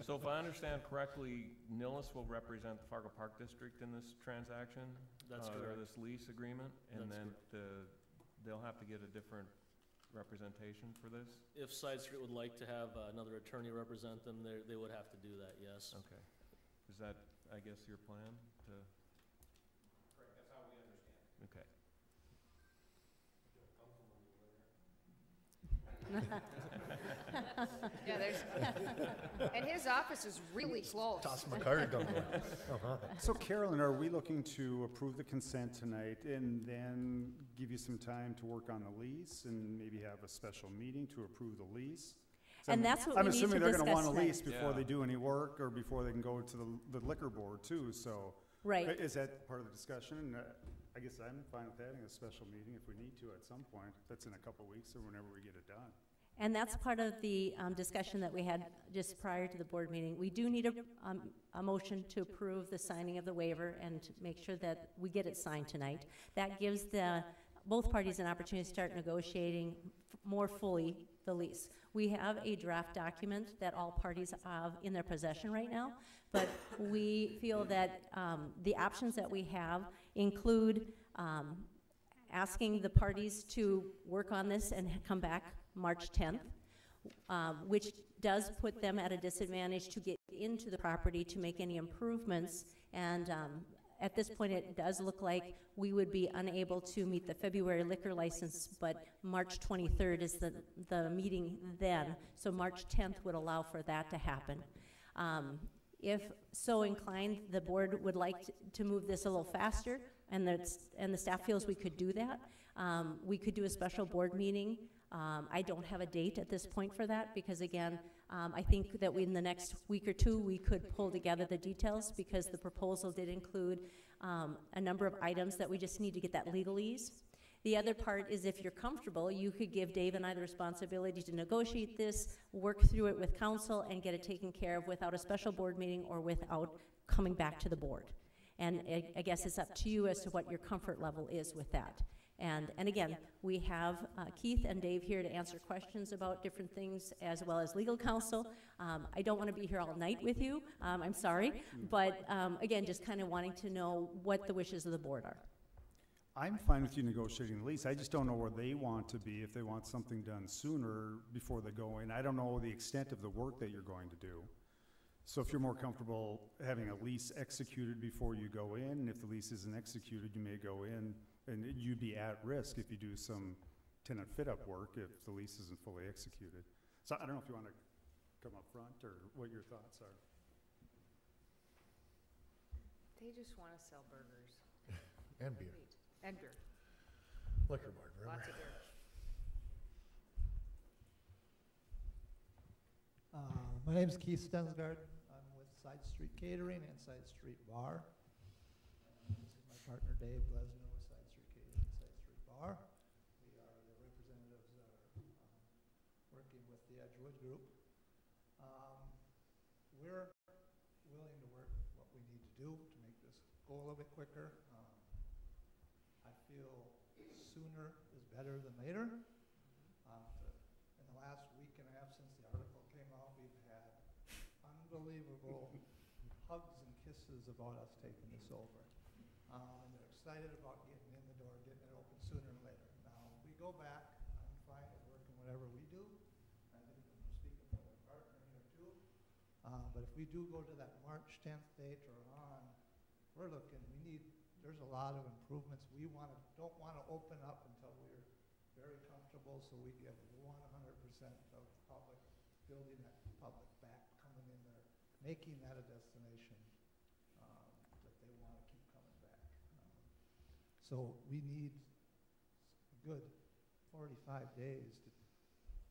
S1: So if I understand correctly, Nillis will represent the Fargo Park District in this transaction?
S14: That's
S1: Or
S14: correct.
S1: this lease agreement? And
S14: That's
S1: then they'll have to get a different representation for this?
S14: If Side Street would like to have another attorney represent them, they would have to do that, yes.
S1: Okay. Is that, I guess, your plan to? Correct, that's how we understand it. Okay.
S8: Yeah, there's, and his office is really close.
S3: Toss my card, don't go. Uh-huh.
S7: So Carolyn, are we looking to approve the consent tonight and then give you some time to work on the lease and maybe have a special meeting to approve the lease?
S13: And that's what
S7: I'm
S13: we need to
S7: assuming they're gonna
S13: discuss
S7: want a
S13: tonight.
S7: lease before
S1: Yeah.
S7: they do any work or before they can go to the liquor board too, so.
S13: Right.
S7: Is that part of the discussion? I guess I'm fine with having a special meeting if we need to at some point. That's in a couple weeks or whenever we get it done.
S13: And that's part of the discussion that we had just prior to the board meeting. We do need a motion to approve the signing of the waiver and to make sure that we get it signed tonight. That gives both parties an opportunity to start negotiating more fully the lease. We have a draft document that all parties have in their possession right now, but we feel that the options that we have include asking the parties to work on this and come back March 10th, which does put them at a disadvantage to get into the property to make any improvements. And at this point, it does look like we would be unable to meet the February liquor license, but March 23rd is the meeting then. So March 10th would allow for that to happen. If so inclined, the board would like to move this a little faster, and the staff feels we could do that. We could do a special board meeting. I don't have a date at this point for that because, again, I think that in the next week or two we could pull together the details because the proposal did include a number of items that we just need to get that legalese. The other part is if you're comfortable, you could give Dave and I the responsibility to negotiate this, work through it with council, and get it taken care of without a special board meeting or without coming back to the board. And I guess it's up to you as to what your comfort level is with that. And again, we have Keith and Dave here to answer questions about different things as well as legal counsel. I don't want to be here all night with you, I'm sorry, but again, just kind of wanting to know what the wishes of the board are.
S7: I'm fine with you negotiating the lease. I just don't know where they want to be, if they want something done sooner before they go in. I don't know the extent of the work that you're going to do. So if you're more comfortable having a lease executed before you go in, and if the lease isn't executed, you may go in and you'd be at risk if you do some tenant fit-up work if the lease isn't fully executed. So I don't know if you want to come up front or what your thoughts are.
S8: They just want to sell burgers.
S3: And beer.
S8: And beer.
S3: Liquor board, remember?
S8: Lots of beer.
S15: My name is Keith Stensgaard. I'm with Side Street Catering and Side Street Bar. This is my partner Dave Glesner with Side Street Catering and Side Street Bar. We are the representatives that are working with the Edgewood group. We're willing to work what we need to do to make this go a little bit quicker. I feel sooner is better than later. In the last week and a half since the article came out, we've had unbelievable hugs and kisses about us taking this over. And they're excited about getting in the door, getting it open sooner than later. Now, if we go back, I'm fine with working whatever we do. I think I'm speaking for my partner here too. But if we do go to that March 10th date or on, we're looking, there's a lot of improvements. We don't want to open up until we're very comfortable, so we give 100% of public, building that public back, coming in there, making that a destination that they want to keep coming back. So we need a good 45 days.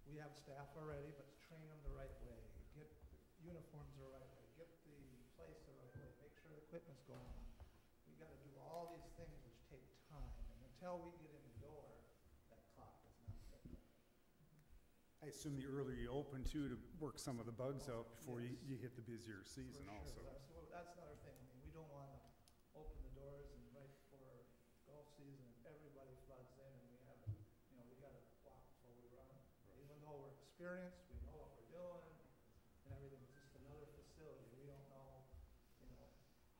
S15: We have staff already, but train them the right way, get the uniforms the right way, get the place the right way, make sure the equipment's going on. We got to do all these things which take time, and until we get in the door, that clock is not ticking.
S7: I assume the earlier you open too, to work some of the bugs out before you hit the busier season also.
S15: That's another thing. I mean, we don't want to open the doors and right before golf season, everybody floods in and we have, we got a block full experienced, we know what we're doing, and everything. It's just another facility. We don't know, you know,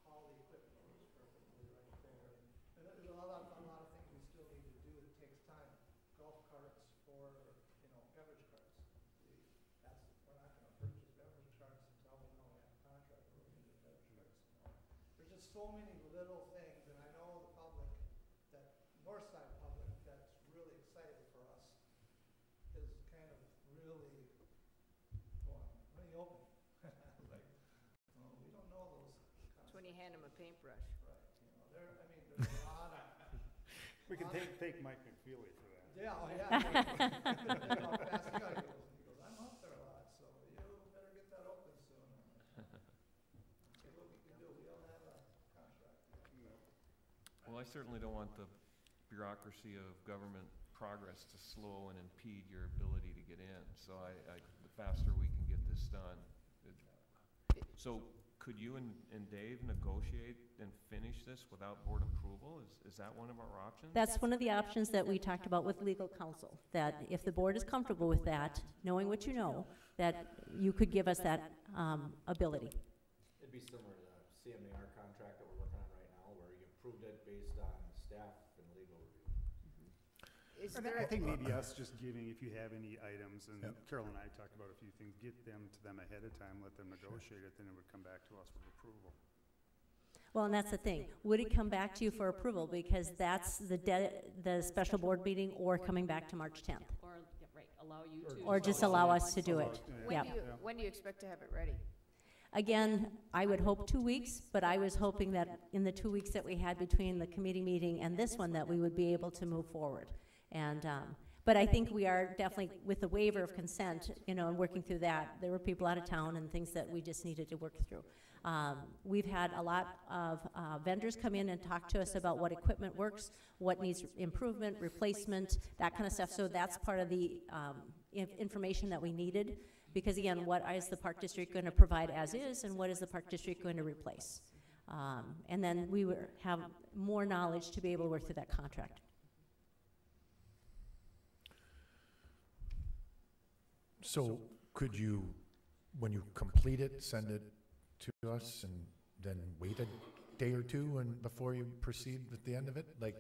S15: how the equipment works perfectly right there. And there's a lot of things we still need to do. It takes time. Golf carts for, you know, beverage carts. We're not gonna purchase beverage carts until we know we have a contract where we can get beverage carts. You know? There's just so many little things, and I know the public, that north side public, that's really excited for us, is kind of really going, what are you open? Like, well, we don't know those
S8: It's
S15: concepts.
S8: when you hand them a paintbrush.
S15: Right, you know, there's a lot of.
S7: We can thank Mike McFeely for that.
S15: Yeah, oh yeah. You know, how fast the guy goes, and he goes, I'm out there a lot, so you better get that open soon. Okay, what we can do, we don't have a contract yet.
S1: Well, I certainly don't want the bureaucracy of government progress to slow and impede your ability to get in. So the faster we can get this done. So could you and Dave negotiate and finish this without board approval? Is that one of our options?
S13: That's one of the options that we talked about with legal counsel, that if the board is comfortable with that, knowing what you know, that you could give us that ability.
S5: It'd be similar to the CMAR contract that we're working on right now, where you approved it based on staff and legal review.
S7: I think maybe us just giving, if you have any items, and Carol and I talked about a few things, get them to them ahead of time, let them negotiate it, then it would come back to us with approval.
S13: Well, and that's the thing. Would it come back to you for approval? Because that's the special board meeting, or coming back to March 10th.
S2: Or, yeah, right, allow you to.
S13: Or just allow us to do it. Yeah.
S8: When do you expect to have it ready?
S13: Again, I would hope 2 weeks, but I was hoping that in the 2 weeks that we had between the committee meeting and this one, that we would be able to move forward. And, but I think we are definitely, with the waiver of consent, you know, and working through that, there were people out of town and things that we just needed to work through. We've had a lot of vendors come in and talk to us about what equipment works, what needs improvement, replacement, that kind of stuff. So that's part of the information that we needed. Because again, what is the Park District going to provide as is, and what is the Park District going to replace? And then we would have more knowledge to be able to work through that contract.
S3: So could you, when you complete it, send it to us and then wait a day or two and before you proceed with the end of it? Like,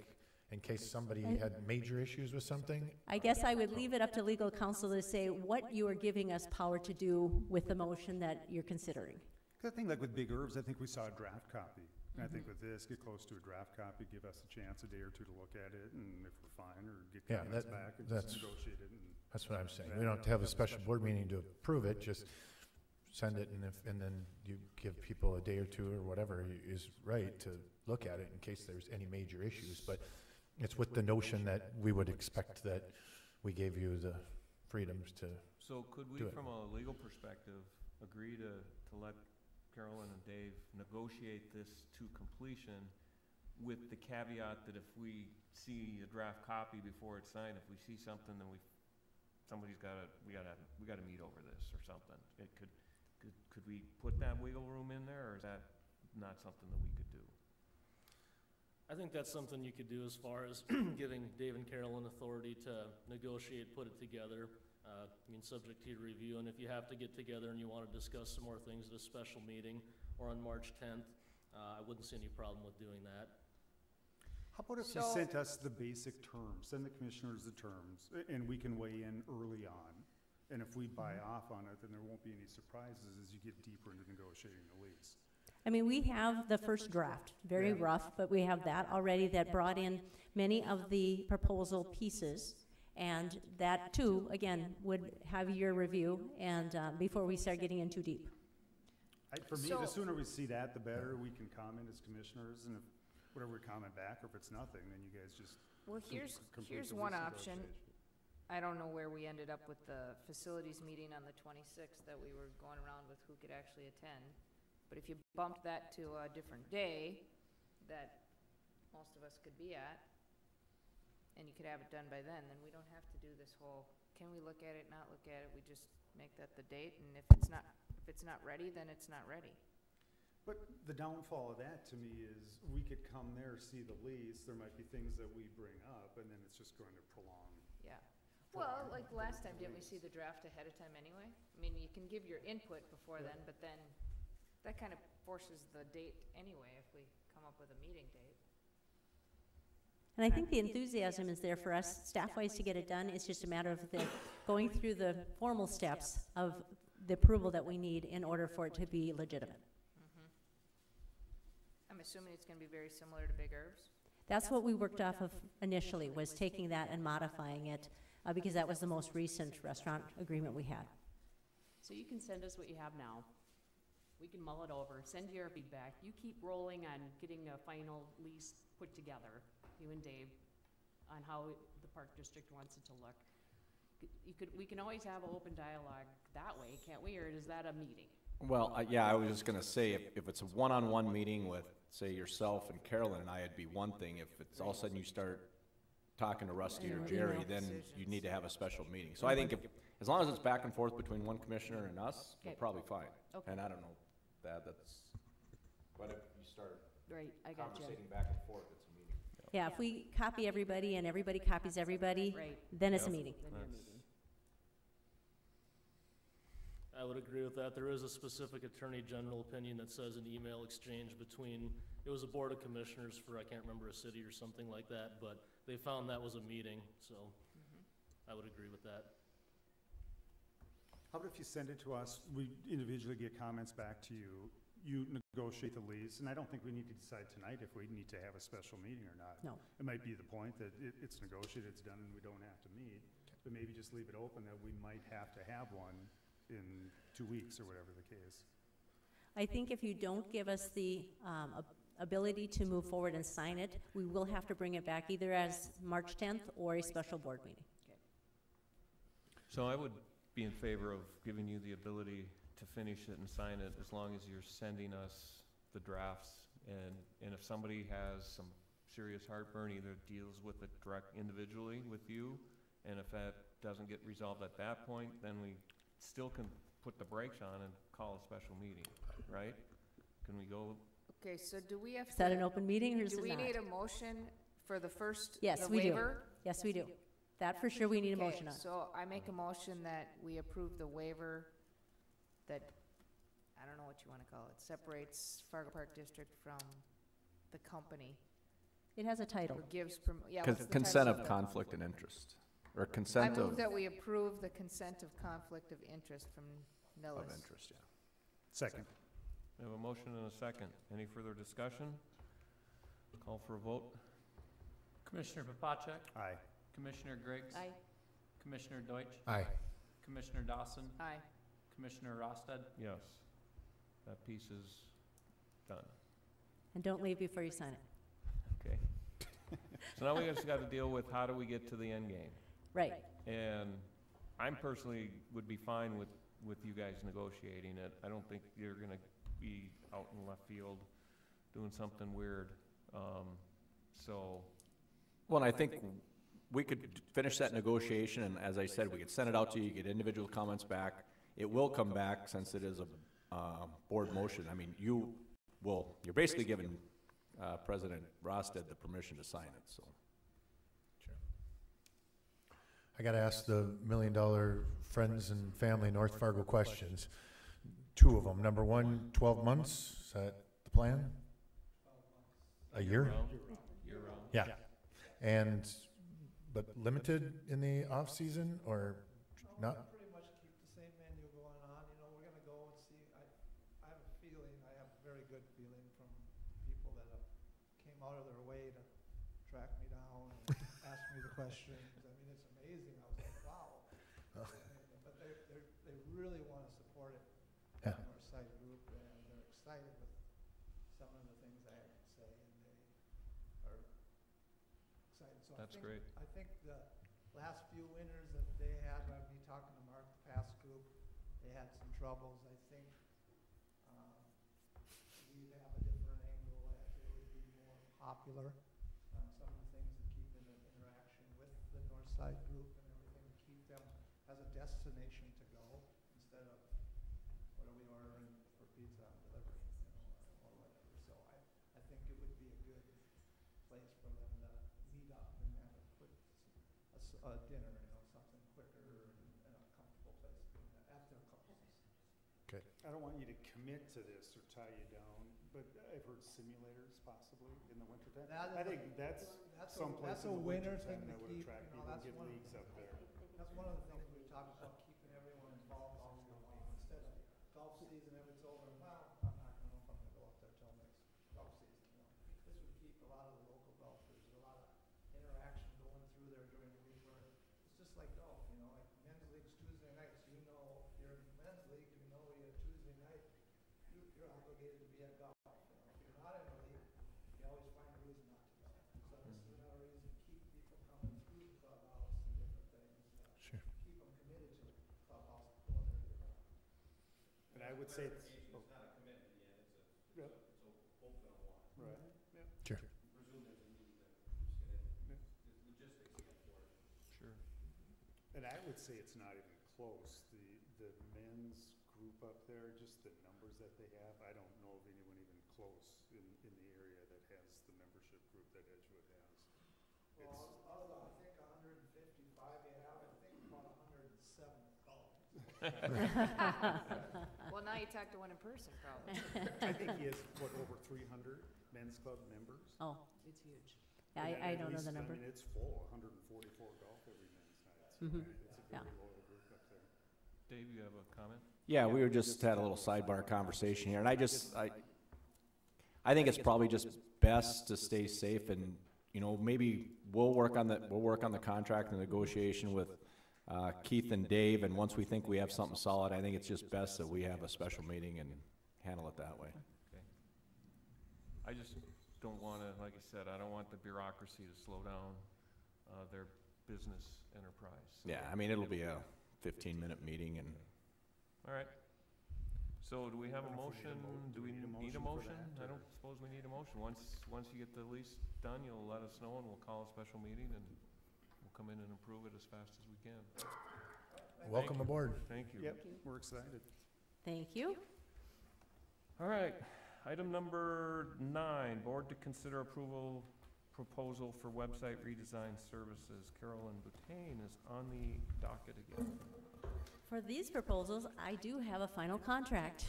S3: in case somebody had major issues with something?
S13: I guess I would leave it up to legal counsel to say what you are giving us power to do with the motion that you're considering.
S7: Because I think like with Big Herbs, I think we saw a draft copy. And I think with this, get close to a draft copy, give us a chance, a day or two to look at it, and if we're fine, or get comments back and just negotiate it.
S3: That's what I'm saying. We don't have to have a special board meeting to approve it, just send it, and then you give people a day or two or whatever is right to look at it in case there's any major issues. But it's with the notion that we would expect that we gave you the freedoms to
S1: So could we,
S3: do it.
S1: from a legal perspective, agree to let Carolyn and Dave negotiate this to completion with the caveat that if we see a draft copy before it's signed, if we see something, then we gotta meet over this or something? Could we put that wiggle room in there, or is that not something that we could do?
S14: I think that's something you could do as far as giving Dave and Carolyn authority to negotiate, put it together. I mean, subject to your review, and if you have to get together and you want to discuss some more things at a special meeting or on March 10th, I wouldn't see any problem with doing that.
S7: How about if you sent us the basic terms, send the commissioners the terms, and we can weigh in early on? And if we buy off on it, then there won't be any surprises as you get deeper into negotiating the lease.
S13: I mean, we have the first draft, very rough, but we have that already that brought in many of the proposal pieces. And that too, again, would have your review and before we start getting in too deep.
S7: For me, the sooner we see that, the better. We can comment as commissioners, and if whatever we comment back, or if it's nothing, then you guys just
S8: Well, here's one option. I don't know where we ended up with the facilities meeting on the 26th that we were going around with who could actually attend. But if you bumped that to a different day that most of us could be at, and you could have it done by then we don't have to do this whole, can we look at it, not look at it, we just make that the date, and if it's not ready, then it's not ready.
S7: But the downfall of that to me is we could come there, see the lease, there might be things that we bring up, and then it's just going to prolong.
S8: Yeah. Well, like last time, didn't we see the draft ahead of time anyway? I mean, you can give your input before then, but then that kind of forces the date anyway if we come up with a meeting date.
S13: And I think the enthusiasm is there for us, staff-wise, to get it done. It's just a matter of going through the formal steps of the approval that we need in order for it to be legitimate.
S8: I'm assuming it's gonna be very similar to Big Herbs?
S13: That's what we worked off of initially, was taking that and modifying it, because that was the most recent restaurant agreement we had.
S2: So you can send us what you have now. We can mull it over, send you your feedback. You keep rolling on getting a final lease put together, you and Dave, on how the Park District wants it to look. We can always have an open dialogue that way, can't we, or is that a meeting?
S5: Well, yeah, I was just gonna say, if it's a one-on-one meeting with, say, yourself and Carolyn and I, it'd be one thing. If it's all of a sudden you start talking to Rusty or Jerry, then you need to have a special meeting. So I think as long as it's back and forth between one commissioner and us, we're probably fine.
S2: Okay.
S5: And I don't know, that's, but if you start
S2: Right, I got you.
S5: conversating back and forth, it's a meeting.
S13: Yeah, if we copy everybody and everybody copies everybody,
S2: Right.
S13: then it's a
S1: Yep.
S13: meeting.
S2: Then you're meeting.
S14: I would agree with that. There is a specific Attorney General opinion that says an email exchange between, it was a Board of Commissioners for, I can't remember, a city or something like that, but they found that was a meeting, so I would agree with that.
S7: How about if you send it to us, we individually get comments back to you, you negotiate the lease, and I don't think we need to decide tonight if we need to have a special meeting or not.
S13: No.
S7: It might be the point that it's negotiated, it's done, and we don't have to meet, but maybe just leave it open that we might have to have one in 2 weeks or whatever the case.
S13: I think if you don't give us the ability to move forward and sign it, we will have to bring it back either as March 10th or a special board meeting.
S1: So I would be in favor of giving you the ability to finish it and sign it as long as you're sending us the drafts. And if somebody has some serious heartburn, either deals with it direct individually with you, and if that doesn't get resolved at that point, then we still can put the brakes on and call a special meeting, right? Can we go?
S8: Okay, so do we have to?
S13: Is that an open meeting or is
S8: Do
S13: it
S8: we
S13: not?
S8: need a motion for the first,
S13: Yes,
S8: the
S13: we do.
S8: waiver?
S13: Yes, we do. That for sure we need a
S8: Okay,
S13: motion on.
S8: so I make a motion that we approve the waiver that, I don't know what you wanna call it, separates Fargo Park District from the company.
S13: It has a title.
S8: Or gives, yeah, what's the title
S5: Consent of
S8: it?
S5: conflict and interest, or
S8: I
S5: consent
S8: move
S5: of
S8: that we approve the consent of conflict of interest from Nellis.
S5: interest, yeah.
S7: Second.
S1: We have a motion and a second. Any further discussion? Call for a vote.
S4: Commissioner Papacek?
S7: Aye.
S4: Commissioner Griggs?
S2: Aye.
S4: Commissioner Deutsch?
S3: Aye.
S4: Commissioner Dawson?
S8: Aye.
S4: Commissioner Rostad?
S1: Yes. That piece is done.
S13: And don't leave before you sign it.
S1: Okay. So now we just got to deal with how do we get to the end game?
S13: Right.
S1: And I'm personally would be fine with you guys negotiating it. I don't think you're gonna be out in left field doing something weird. So,
S5: Well, and I think we could finish that negotiation, and as I said, we could send it out to you, get individual comments back. It will come back since it is a board motion. I mean, you're basically giving President Rostad the permission to sign it, so.
S3: I gotta ask the $1 million friends and family North Fargo questions. 2 of them. Number 1, 12 months, is that the plan? A year?
S1: year round.
S3: Yeah. And, but limited in the off-season or not?
S15: Pretty much keep the same menu going on, you know, we're gonna go and see, I have a feeling, I have a very good feeling from people that have came out of their way to track me down and ask me the questions. I mean, it's amazing, I was like, wow. But they really wanna support it,
S3: Yeah.
S15: our site group, and they're excited with some of the things I have to say, and they are excited. So
S1: That's great.
S15: I think the last few winters that they had, me talking to Mark, the past group, they had some troubles. I think we'd have a different angle, that it would be more popular. Some of the things that keep in the interaction with the North Side group and everything, to keep them as a destination to go instead of what are we ordering for pizza and delivery, or whatever. So I think it would be a good place for them to meet up and have a quick dinner, something
S7: I don't want you to commit to this or tie you down, but I've heard simulators possibly in the wintertime. I think that's someplace in the
S15: winter
S7: wintertime
S15: thing
S7: that
S15: to
S7: would
S15: keep,
S7: attract
S15: you know,
S7: people,
S15: that's
S7: get
S15: one of
S7: leagues up there.
S15: That's one of the things we've talked about, keeping everyone involved all year long. Instead of golf season, if it's over, well, I'm not gonna know if I'm gonna go up there till next golf season, you know. This would keep a lot of the local golfers, there's a lot of interaction going through there during the week where it's just like golf, you know, like men's league's Tuesday nights, you know, if you're in men's league, you know you have Tuesday night, you're obligated to be at golf. You know, if you're not in the league, you always find a reason not to go. So this is another reason to keep people coming through the clubhouse and different things.
S3: Sure.
S15: Keep them committed to the clubhouse going there year round.
S7: And I would say it's.
S6: It's not a commitment yet, it's
S7: Yep.
S6: a hope and a want.
S7: Right. Yeah.
S3: Sure.
S6: Presume there's a need that just get it, there's logistics yet for it.
S1: Sure.
S7: And I would say it's not even close. The men's group up there, just the numbers that they have, I don't know of anyone even close in the area that has the membership group that Edgewood has.
S15: Well, out of the, I think 155 you have, I think about 107 golf.
S8: Well, now you talk to one in person, probably.
S7: I think he has, what, over 300 men's club members?
S13: Oh,
S2: It's huge.
S13: yeah,
S7: And
S13: I
S7: at
S13: don't know
S7: least,
S13: the number.
S7: I mean, it's full, 144 golf every men's night. So
S13: Mhm.
S7: It's a
S13: Yeah.
S7: very loyal group up there.
S1: Dave, you have a comment?
S5: Yeah, we were just had a little sidebar conversation here, and I think it's probably just best to stay safe, and, you know, maybe we'll work on the contract and negotiation with Keith and Dave, and once we think we have something solid, I think it's just best that we have a special meeting and handle it that way.
S1: Okay. I just don't wanna, like I said, I don't want the bureaucracy to slow down, their business enterprise. So-
S5: Yeah, I mean, it'll be a 15-minute meeting, and
S1: All right. So do we have a
S7: I don't know if we
S1: motion? Do we
S7: need a
S1: need a
S7: motion for
S1: motion?
S7: that,
S1: I
S7: or-
S1: don't suppose we need a motion. Once you get the lease done, you'll let us know and we'll call a special meeting and we'll come in and approve it as fast as we can.
S3: Welcome aboard.
S1: Thank you.
S7: Yep, we're excited.
S13: Thank you.
S1: All right, item number 9, board to consider approval proposal for website redesign services. Carolyn Boutain is on the docket again.
S13: For these proposals, I do have a final contract.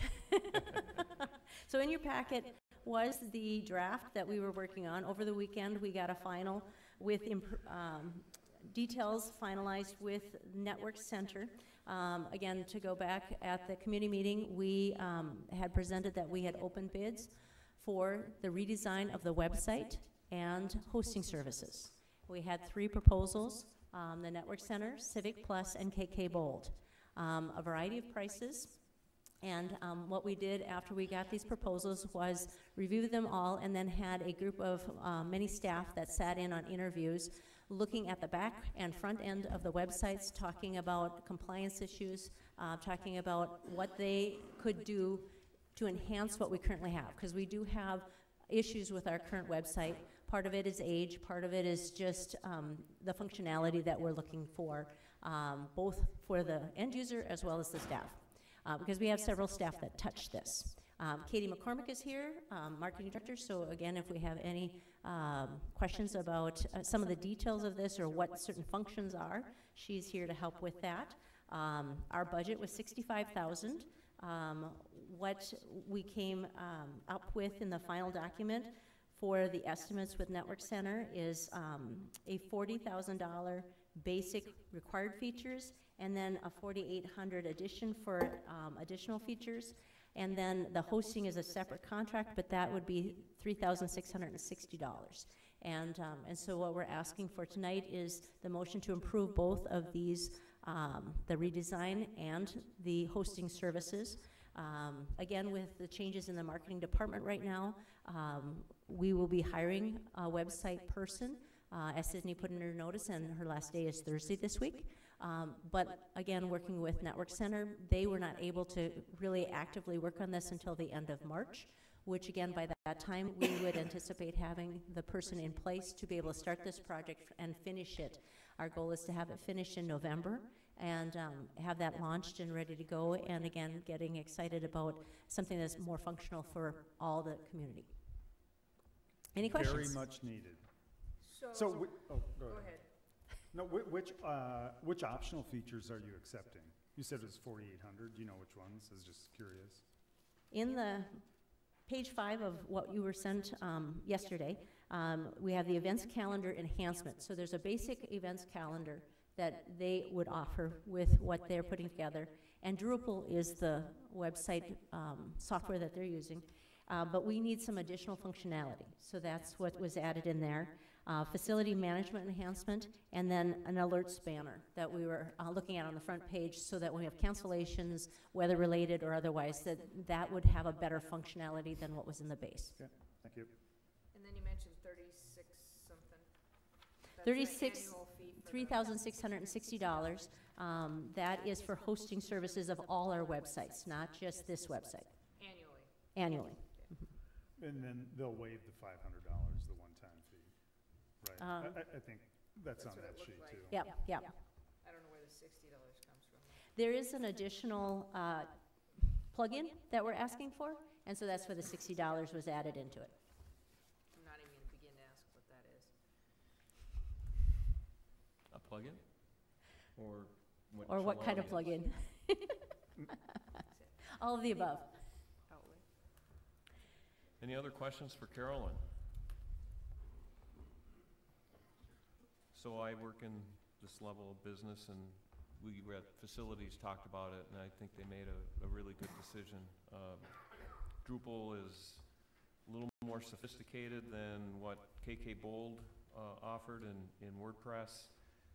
S13: So in your packet was the draft that we were working on. Over the weekend, we got a final with details finalized with Network Center. Again, to go back at the community meeting, we had presented that we had opened bids for the redesign of the website and hosting services. We had 3 proposals, the Network Center, Civic Plus, and KK Bold. A variety of prices, and what we did after we got these proposals was review them all and then had a group of many staff that sat in on interviews looking at the back and front end of the websites, talking about compliance issues, talking about what they could do to enhance what we currently have, because we do have issues with our current website. Part of it is age, part of it is just the functionality that we're looking for, both for the end user as well as the staff, because we have several staff that touch this. Katie McCormick is here, marketing director, so again, if we have any questions about some of the details of this or what certain functions are, she's here to help with that. Our budget was $65,000. What we came up with in the final document for the estimates with Network Center is a $40,000 basic required features, and then a $4,800 addition for additional features. And then the hosting is a separate contract, but that would be $3,660. And so what we're asking for tonight is the motion to approve both of these, the redesign and the hosting services. Again, with the changes in the marketing department right now, we will be hiring a website person, as Sydney put in her notice, and her last day is Thursday this week. But again, working with Network Center, they were not able to really actively work on this until the end of March, which again, by that time, we would anticipate having the person in place to be able to start this project and finish it. Our goal is to have it finished in November and have that launched and ready to go, and again, getting excited about something that's more functional for all the community. Any questions?
S7: Very much needed. So, go ahead. No, which optional features are you accepting? You said it was 4,800. Do you know which ones? I was just curious.
S13: In the page 5 of what you were sent yesterday, we have the events calendar enhancement. So there's a basic events calendar that they would offer with what they're putting together. And Drupal is the website software that they're using. But we need some additional functionality. So that's what was added in there. Facility management enhancement, and then an alerts banner that we were looking at on the front page, so that when we have cancellations, weather-related or otherwise, that would have a better functionality than what was in the base.
S7: Okay, thank you.
S8: And then you mentioned 36 something. That's
S13: 36,
S8: the annual fee for the-
S13: $3,660. That is for hosting services of all our websites, not just this website,
S8: Annually.
S13: annually.
S7: And then they'll waive the $500, the one-time fee, right? I think that's on
S8: what
S7: that
S8: it looked
S7: sheet
S8: like.
S7: too.
S13: Yep, yep.
S8: I don't know where the $60 comes from.
S13: There is an additional plugin that we're asking for, and so that's where the $60 was added into it.
S8: I'm not even gonna begin to ask what that is.
S1: A plugin? Or what?
S13: Or what kind of plugin? All of the above.
S8: Outlay.
S1: Any other questions for Carolyn? So I work in this level of business, and we were at facilities, talked about it, and I think they made a really good decision. Drupal is a little more sophisticated than what KK Bold offered in WordPress,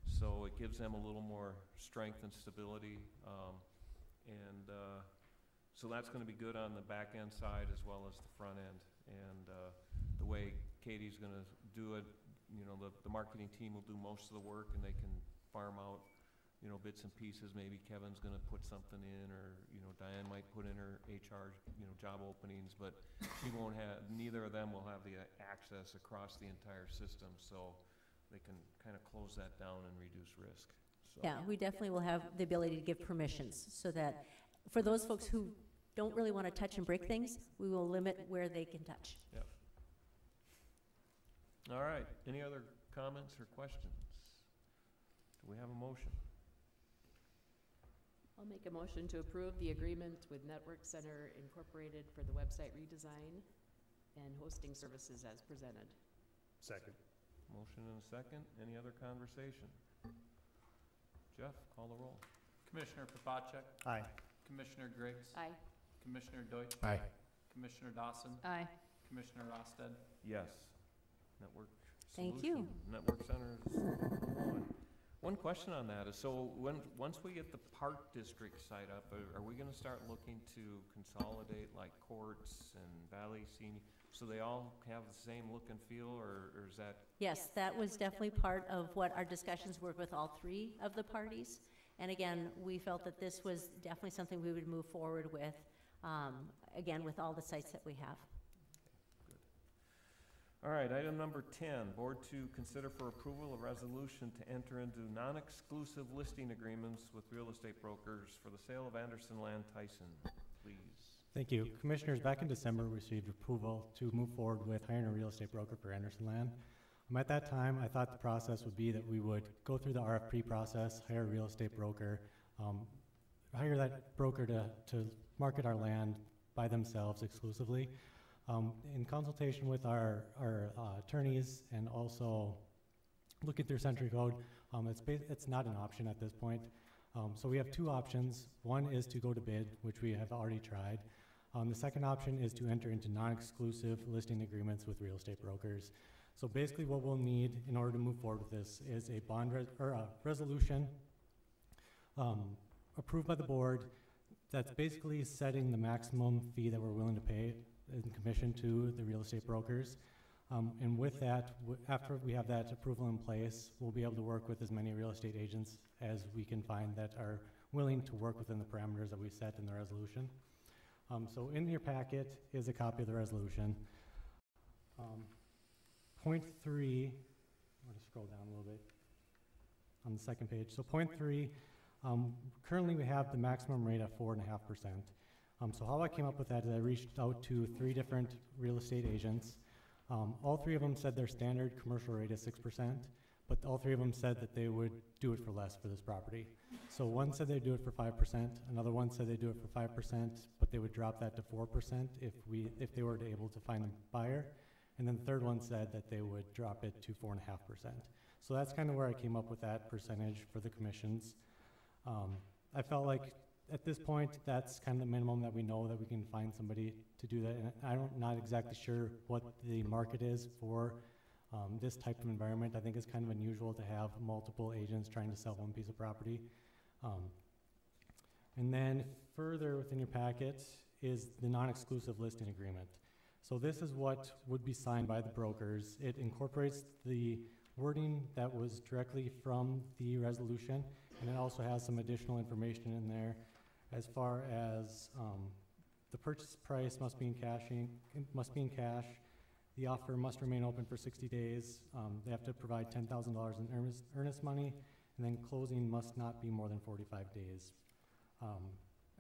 S1: so it gives them a little more strength and stability, so that's going to be good on the back end side as well as the front end. And the way Katie's going to do it, you know, the marketing team will do most of the work, and they can farm out, you know, bits and pieces. Maybe Kevin's going to put something in, or, you know, Diane might put in her HR, you know, job openings, but she won't have, neither of them will have the access across the entire system, so they can kind of close that down and reduce risk. So.
S13: Yeah, we definitely will have the ability to give permissions, so that for those folks who don't really want to touch and break things, we will limit where they can touch.
S1: Yep. All right, any other comments or questions? Do we have a motion?
S2: I'll make a motion to approve the agreement with Network Center Incorporated for the website redesign and hosting services as presented.
S7: Second.
S1: Motion and a second. Any other conversation? Jeff, call the roll.
S4: Commissioner Papacek,
S7: Aye.
S4: Commissioner Griggs,
S2: Aye.
S4: Commissioner Deutsch,
S3: Aye.
S4: Commissioner Dawson,
S8: Aye.
S4: Commissioner Rosted.
S1: Yes. Network
S13: Thank you.
S1: Solution. Network Center is one question on that is, so once we get the Park District site up, are we gonna start looking to consolidate like courts and Valley Senior, so they all have the same look and feel, or is that?
S13: Yes, that was definitely part of what our discussions were with all 3 of the parties. And again, we felt that this was definitely something we would move forward with, again, with all the sites that we have.
S1: All right, item number 10, board to consider for approval a resolution to enter into non-exclusive listing agreements with real estate brokers for the sale of Anderson Land Tyson, please.
S16: Thank you. Commissioners, back in December, we received approval to move forward with hiring a real estate broker for Anderson Land. At that time, I thought the process would be that we would go through the RFP process, hire a real estate broker, hire that broker to market our land by themselves exclusively. In consultation with our attorneys and also looking through Century Code, it's not an option at this point. So we have 2 options. One is to go to bid, which we have already tried. The second option is to enter into non-exclusive listing agreements with real estate brokers. So basically what we'll need in order to move forward with this is a resolution approved by the board that's basically setting the maximum fee that we're willing to pay in commission to the real estate brokers. And with that, after we have that approval in place, we'll be able to work with as many real estate agents as we can find that are willing to work within the parameters that we set in the resolution. So in your packet is a copy of the resolution. Point 3, I'm going to scroll down a little bit on the second page. So point 3, currently we have the maximum rate of 4.5%. So how I came up with that is I reached out to 3 different real estate agents. All 3 of them said their standard commercial rate is 6%, but all three of them said that they would do it for less for this property. So one said they'd do it for 5%, another one said they'd do it for 5%, but they would drop that to 4% if they were able to find a buyer. And then the third one said that they would drop it to 4.5%. So that's kind of where I came up with that percentage for the commissions. I felt like at this point, that's kind of the minimum that we know that we can find somebody to do that. And I'm not exactly sure what the market is for this type of environment. I think it's kind of unusual to have multiple agents trying to sell one piece of property. And then further within your packet is the non-exclusive listing agreement. So this is what would be signed by the brokers. It incorporates the wording that was directly from the resolution, and it also has some additional information in there as far as the purchase price must be in cash. The offer must remain open for 60 days. They have to provide $10,000 in earnest money, and then closing must not be more than 45 days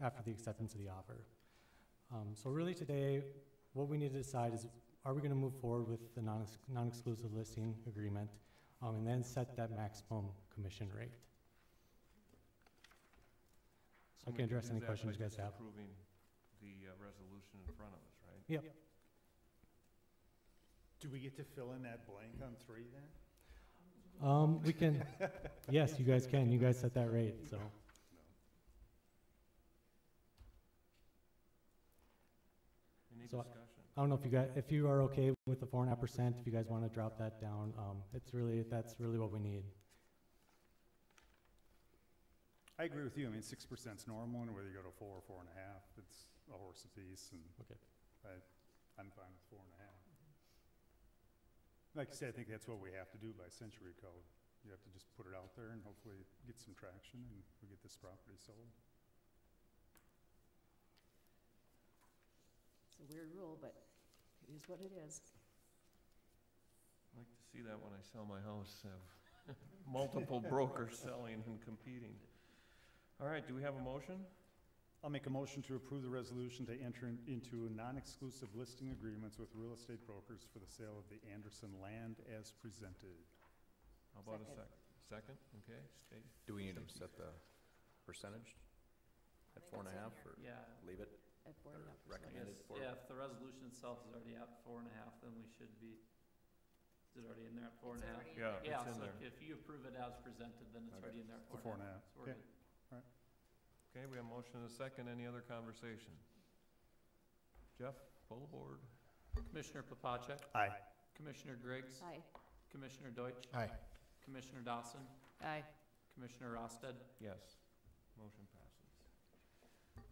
S16: after the acceptance of the offer. So really today, what we need to decide is, are we going to move forward with the non-exclusive listing agreement and then set that maximum commission rate? So I can address any questions you guys have.
S1: Approving the resolution in front of us, right?
S16: Yep.
S7: Do we get to fill in that blank on 3 then?
S16: We can, yes, you guys can. You guys set that rate, so.
S1: Any
S16: So
S1: discussion?
S16: I don't know if you are okay with the 4.5%, if you guys want to drop that down, that's really what we need.
S7: I agree with you. I mean, 6% is normal, and whether you go to 4 or 4.5, it's a horse apiece, and
S16: Okay.
S7: I'm fine with 4.5. Like you said, I think that's what we have to do by century code. You have to just put it out there and hopefully get some traction, and we get this property sold.
S2: It's a weird rule, but it is what it is.
S1: I'd like to see that when I sell my house, have multiple brokers selling and competing. All right, do we have a motion?
S7: I'll make a motion to approve the resolution to enter into non-exclusive listing agreements with real estate brokers for the sale of the Anderson land as presented.
S1: How about a second? Okay, State.
S5: Do we need to set the percentage at 4.5 or
S4: Yeah.
S5: leave it?
S2: At 4.5%.
S5: Recommended
S4: Yes,
S5: for?
S4: yeah, if the resolution itself is already at 4.5, then we should be, is it already in there at 4.5?
S1: Yeah,
S4: Yeah,
S1: it's in
S4: so
S1: there.
S4: if you approve it as presented, then it's
S5: Okay.
S4: already in there at
S7: The
S4: 4.5.
S7: 4.5,
S4: So we're
S7: okay.
S4: good.
S1: Okay, we have a motion and a second. Any other conversation? Jeff, pull the board.
S4: Commissioner Papacek?
S7: Aye.
S4: Commissioner Griggs?
S2: Aye.
S4: Commissioner Deutsch?
S3: Aye.
S4: Commissioner Dawson?
S2: Aye.
S4: Commissioner Rosted?
S1: Yes. Motion passes.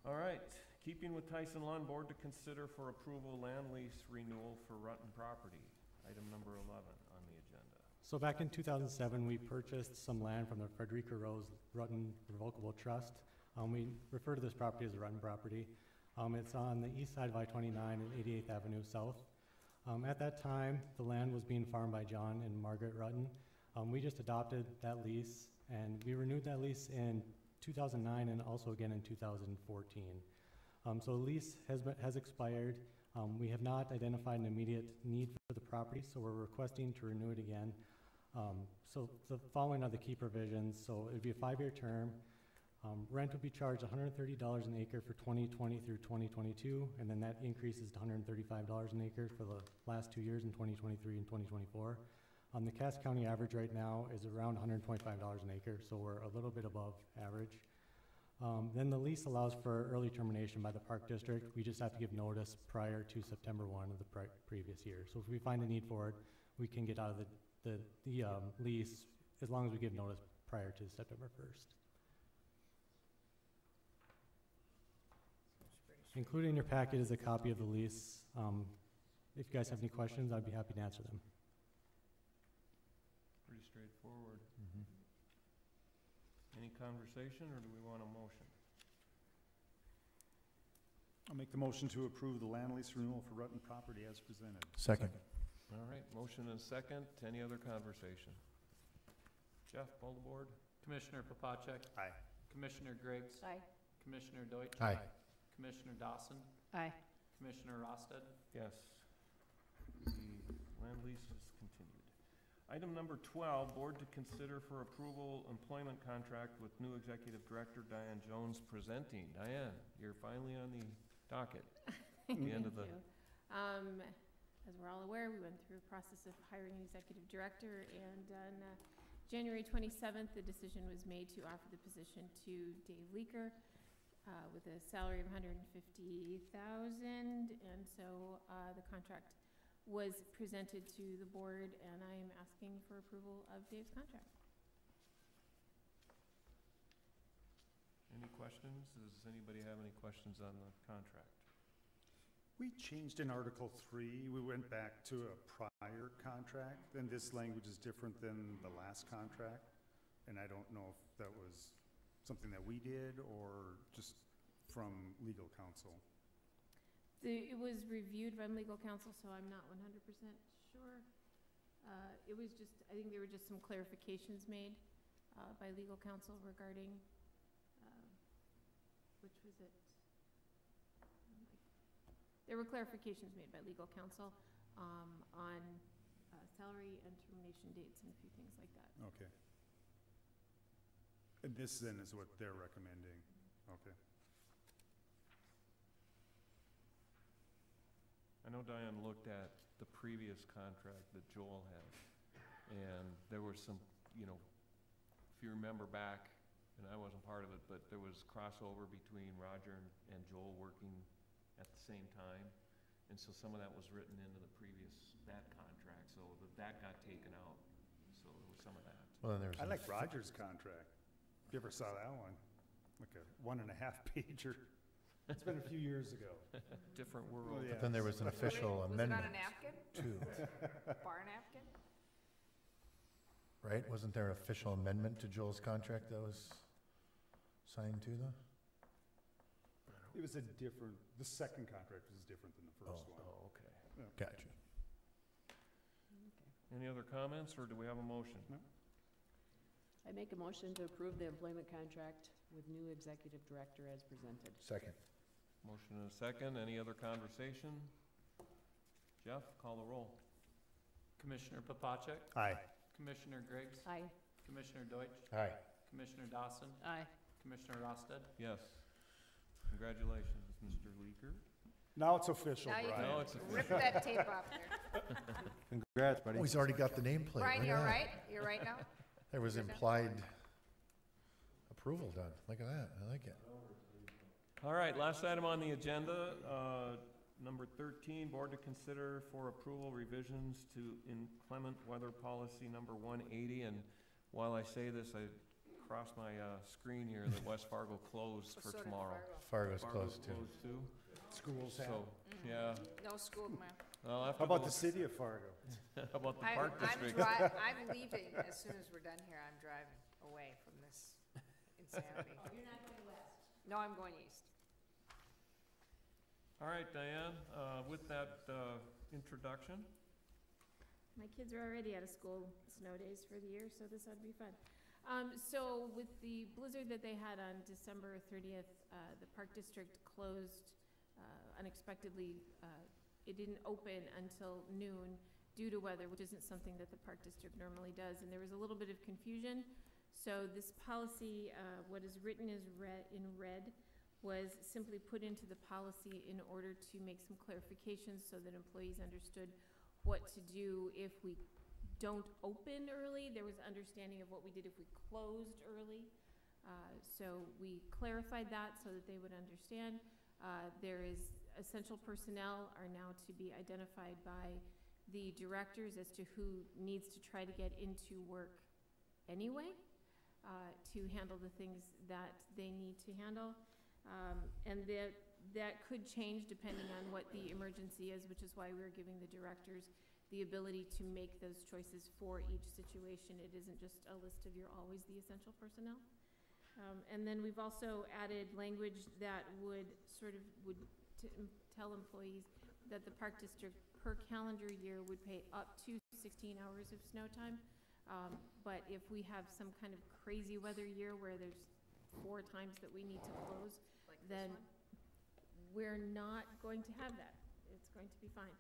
S1: All right, keeping with Tyson Lawn Board to consider for approval land lease renewal for Rutten property. Item number 11 on the agenda.
S16: So back in 2007, we purchased some land from the Frederica Rose Rutten Revocable Trust. We refer to this property as the Rutten property. It's on the east side of I-29 and 88th Avenue South. At that time, the land was being farmed by John and Margaret Rutten. We just adopted that lease, and we renewed that lease in 2009 and also again in 2014. So the lease has expired. We have not identified an immediate need for the property, so we're requesting to renew it again. So the following are the key provisions. So it would be a 5-year term. Rent would be charged $130 an acre for 2020 through 2022, and then that increases to $135 an acre for the last 2 years in 2023 and 2024. The Cass County average right now is around $125 an acre, so we're a little bit above average. Then the lease allows for early termination by the Park District. We just have to give notice prior to September 1 of the previous year. So if we find a need for it, we can get out of the lease as long as we give notice prior to September 1st. Included in your packet is a copy of the lease. If you guys have any questions, I'd be happy to answer them.
S1: Pretty straightforward. Any conversation, or do we want a motion?
S7: I'll make the motion to approve the land lease renewal for Rutten property as presented.
S3: Second.
S1: All right, motion and a second. Any other conversation? Jeff, pull the board.
S4: Commissioner Papacek?
S7: Aye.
S4: Commissioner Griggs?
S2: Aye.
S4: Commissioner Deutsch?
S3: Aye.
S4: Commissioner Dawson?
S2: Aye.
S4: Commissioner Rosted?
S1: Yes. The land lease is continued. Item number 12, board to consider for approval employment contract with new executive director Diane Jones presenting. Diane, you're finally on the docket. The end of the.
S17: As we're all aware, we went through a process of hiring an executive director, and on January 27th, the decision was made to offer the position to Dave Leaker with a salary of $150,000, and so the contract was presented to the board, and I am asking for approval of Dave's contract.
S1: Any questions? Does anybody have any questions on the contract?
S7: We changed in Article 3, we went back to a prior contract, and this language is different than the last contract. And I don't know if that was something that we did or just from legal counsel.
S17: It was reviewed from legal counsel, so I'm not 100% sure. It was just, I think there were just some clarifications made by legal counsel regarding, which was it? There were clarifications made by legal counsel on salary and termination dates and a few things like that.
S7: Okay. And this then is what they're recommending. Okay.
S1: I know Diane looked at the previous contract that Joel had, and there was some, you know, if you remember back, and I wasn't part of it, but there was crossover between Roger and Joel working at the same time, and so some of that was written into the previous, that contract, so that got taken out, so there was some of that.
S3: Well, then there's
S7: I like Roger's contract. If you ever saw that one, like a 1.5-pager. It's been a few years ago.
S1: Different world.
S7: Well, yeah.
S3: But then there was an official amendment.
S8: Was it on a napkin?
S3: Too.
S8: Bar napkin?
S3: Right? Wasn't there an official amendment to Joel's contract that was signed to though?
S7: It was a different, the second contract was different than the first one.
S1: Oh, okay.
S7: Yeah.
S3: Gotcha.
S1: Any other comments, or do we have a motion?
S7: No.
S2: I make a motion to approve the employment contract with new executive director as presented.
S3: Second.
S1: Motion and a second. Any other conversation? Jeff, call the roll.
S4: Commissioner Popacek?
S7: Aye.
S4: Commissioner Griggs?
S2: Aye.
S4: Commissioner Deutsch?
S3: Aye.
S4: Commissioner Dawson?
S2: Aye.
S4: Commissioner Rosted?
S1: Yes. Congratulations, Mr. Leaker.
S7: Now it's official,
S8: Now you
S7: Brian.
S8: can
S1: Now it's
S8: rip that tape off there.
S6: Congrats, buddy.
S3: Oh, he's already got the nameplate.
S8: Brian,
S3: Look
S8: you're
S3: at that.
S8: right? You're right now?
S3: There was implied approval done. Look at that. I like it.
S1: All right, last item on the agenda, number 13, board to consider for approval revisions to inclement weather policy number 180. And while I say this, I crossed my screen here that West Fargo closed for
S8: So did
S1: tomorrow.
S3: Fargo's
S1: Fargo's
S3: closed too.
S1: closed too.
S7: Schools have.
S1: So, yeah.
S8: No school, ma'am.
S1: I'll have
S7: How
S1: to
S7: about
S1: go-
S7: the city of Fargo?
S1: How about the park district?
S8: I'm leaving as soon as we're done here. I'm driving away from this insanity.
S10: You're not going west.
S8: No, I'm going east.
S1: All right, Diane, with that introduction,
S17: My kids are already out of school snow days for the year, so this ought to be fun. So with the blizzard that they had on December 30th, the Park District closed unexpectedly. It didn't open until noon due to weather, which isn't something that the Park District normally does, and there was a little bit of confusion. So this policy, what is written is in red, was simply put into the policy in order to make some clarifications so that employees understood what to do if we don't open early. There was understanding of what we did if we closed early. So we clarified that so that they would understand. There is essential personnel are now to be identified by the directors as to who needs to try to get into work anyway to handle the things that they need to handle. And that could change depending on what the emergency is, which is why we're giving the directors the ability to make those choices for each situation. It isn't just a list of you're always the essential personnel. And then we've also added language that would tell employees that the Park District per calendar year would pay up to 16 hours of snow time. But if we have some kind of crazy weather year where there's 4 times that we need to close, then we're not going to have that. It's going to be fine.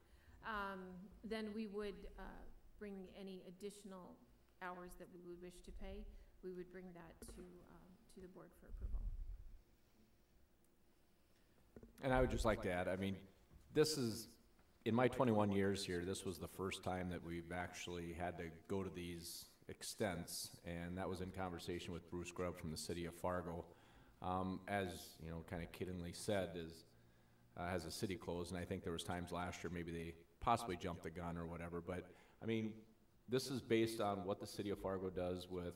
S17: Then we would bring any additional hours that we would wish to pay, we would bring that to the board for approval.
S5: And I would just like to add, I mean, this is, in my 21 years here, this was the first time that we've actually had to go to these extents, and that was in conversation with Bruce Grubb from the city of Fargo. As, you know, kind of kiddingly said, has the city closed, and I think there was times last year maybe they possibly jumped the gun or whatever, but, I mean, this is based on what the city of Fargo does with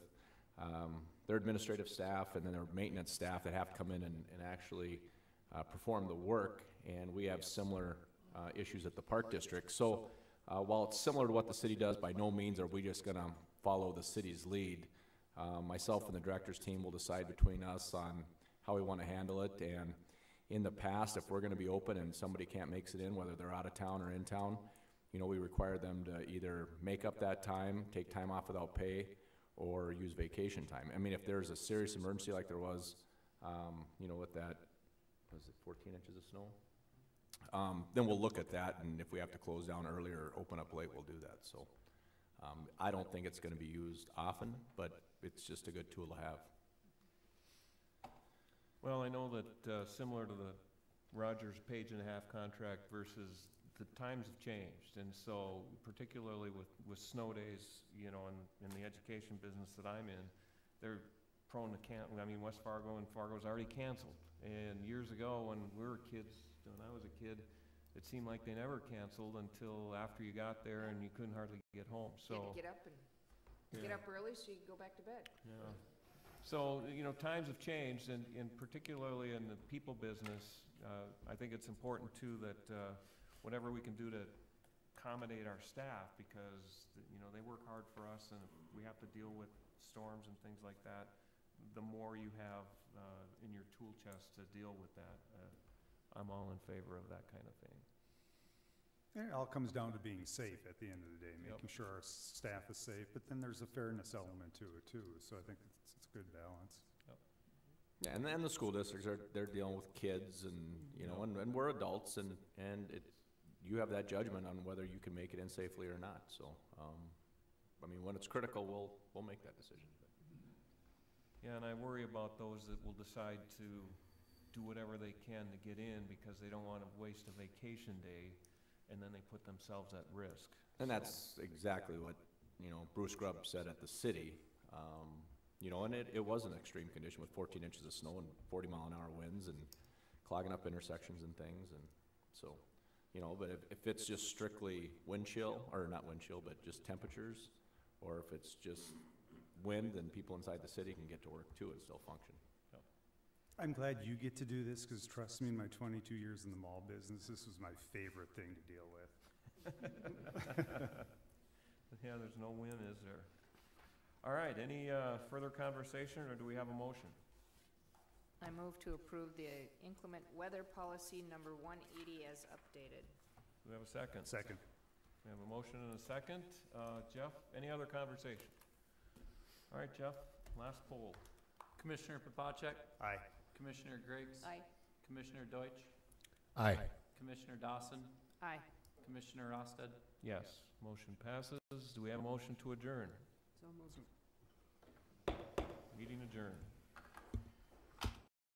S5: their administrative staff and then their maintenance staff that have to come in and actually perform the work, and we have similar issues at the Park District. So while it's similar to what the city does, by no means are we just going to follow the city's lead. Myself and the director's team will decide between us on how we want to handle it, and in the past, if we're going to be open and somebody can't make it in, whether they're out of town or in town, you know, we require them to either make up that time, take time off without pay, or use vacation time. I mean, if there's a serious emergency like there was, you know, with that, was it 14 inches of snow? Then we'll look at that, and if we have to close down early or open up late, we'll do that. So I don't think it's going to be used often, but it's just a good tool to have.
S1: Well, I know that similar to the Rogers page-and-a-half contract versus the times have changed, and so particularly with snow days, you know, in the education business that I'm in, they're prone to I mean, West Fargo and Fargo's already canceled. And years ago when we were kids, when I was a kid, it seemed like they never canceled until after you got there and you couldn't hardly get home. So
S8: You had to get up and get up early so you could go back to bed.
S1: Yeah. So, you know, times have changed, and particularly in the people business, I think it's important too that whatever we can do to accommodate our staff, because, you know, they work hard for us, and if we have to deal with storms and things like that, the more you have in your tool chest to deal with that, I'm all in favor of that kind of thing.
S7: It all comes down to being safe at the end of the day, making sure our staff is safe, but then there's a fairness element to it too, so I think it's a good balance.
S5: Yeah, and then the school districts they're dealing with kids, and you know, and we're adults, and you have that judgment on whether you can make it in safely or not. So, I mean, when it's critical, we'll make that decision.
S1: Yeah, and I worry about those that will decide to do whatever they can to get in because they don't want to waste a vacation day, and then they put themselves at risk.
S5: And that's exactly what, you know, Bruce Grubb said at the city. You know, and it was an extreme condition with 14 inches of snow and 40-mile-an-hour winds and clogging up intersections and things. And so, you know, but if it's just strictly wind chill, or not wind chill, but just temperatures, or if it's just wind, then people inside the city can get to work too and still function.
S7: I'm glad you get to do this, because trust me, in my 22 years in the mall business, this was my favorite thing to deal with.
S1: Yeah, there's no win, is there? All right, any further conversation, or do we have a motion?
S8: I move to approve the inclement weather policy number 180 as updated.
S1: Do we have a second?
S7: Second.
S1: We have a motion and a second. Jeff, any other conversation? All right, Jeff, last poll.
S4: Commissioner Papacek?
S7: Aye.
S4: Commissioner Griggs?
S8: Aye.
S4: Commissioner Deutsch?
S3: Aye.
S4: Commissioner Dawson?
S8: Aye.
S4: Commissioner Rostad?
S1: Yes, motion passes. Do we have a motion to adjourn?
S2: So moved.
S1: Meeting adjourned.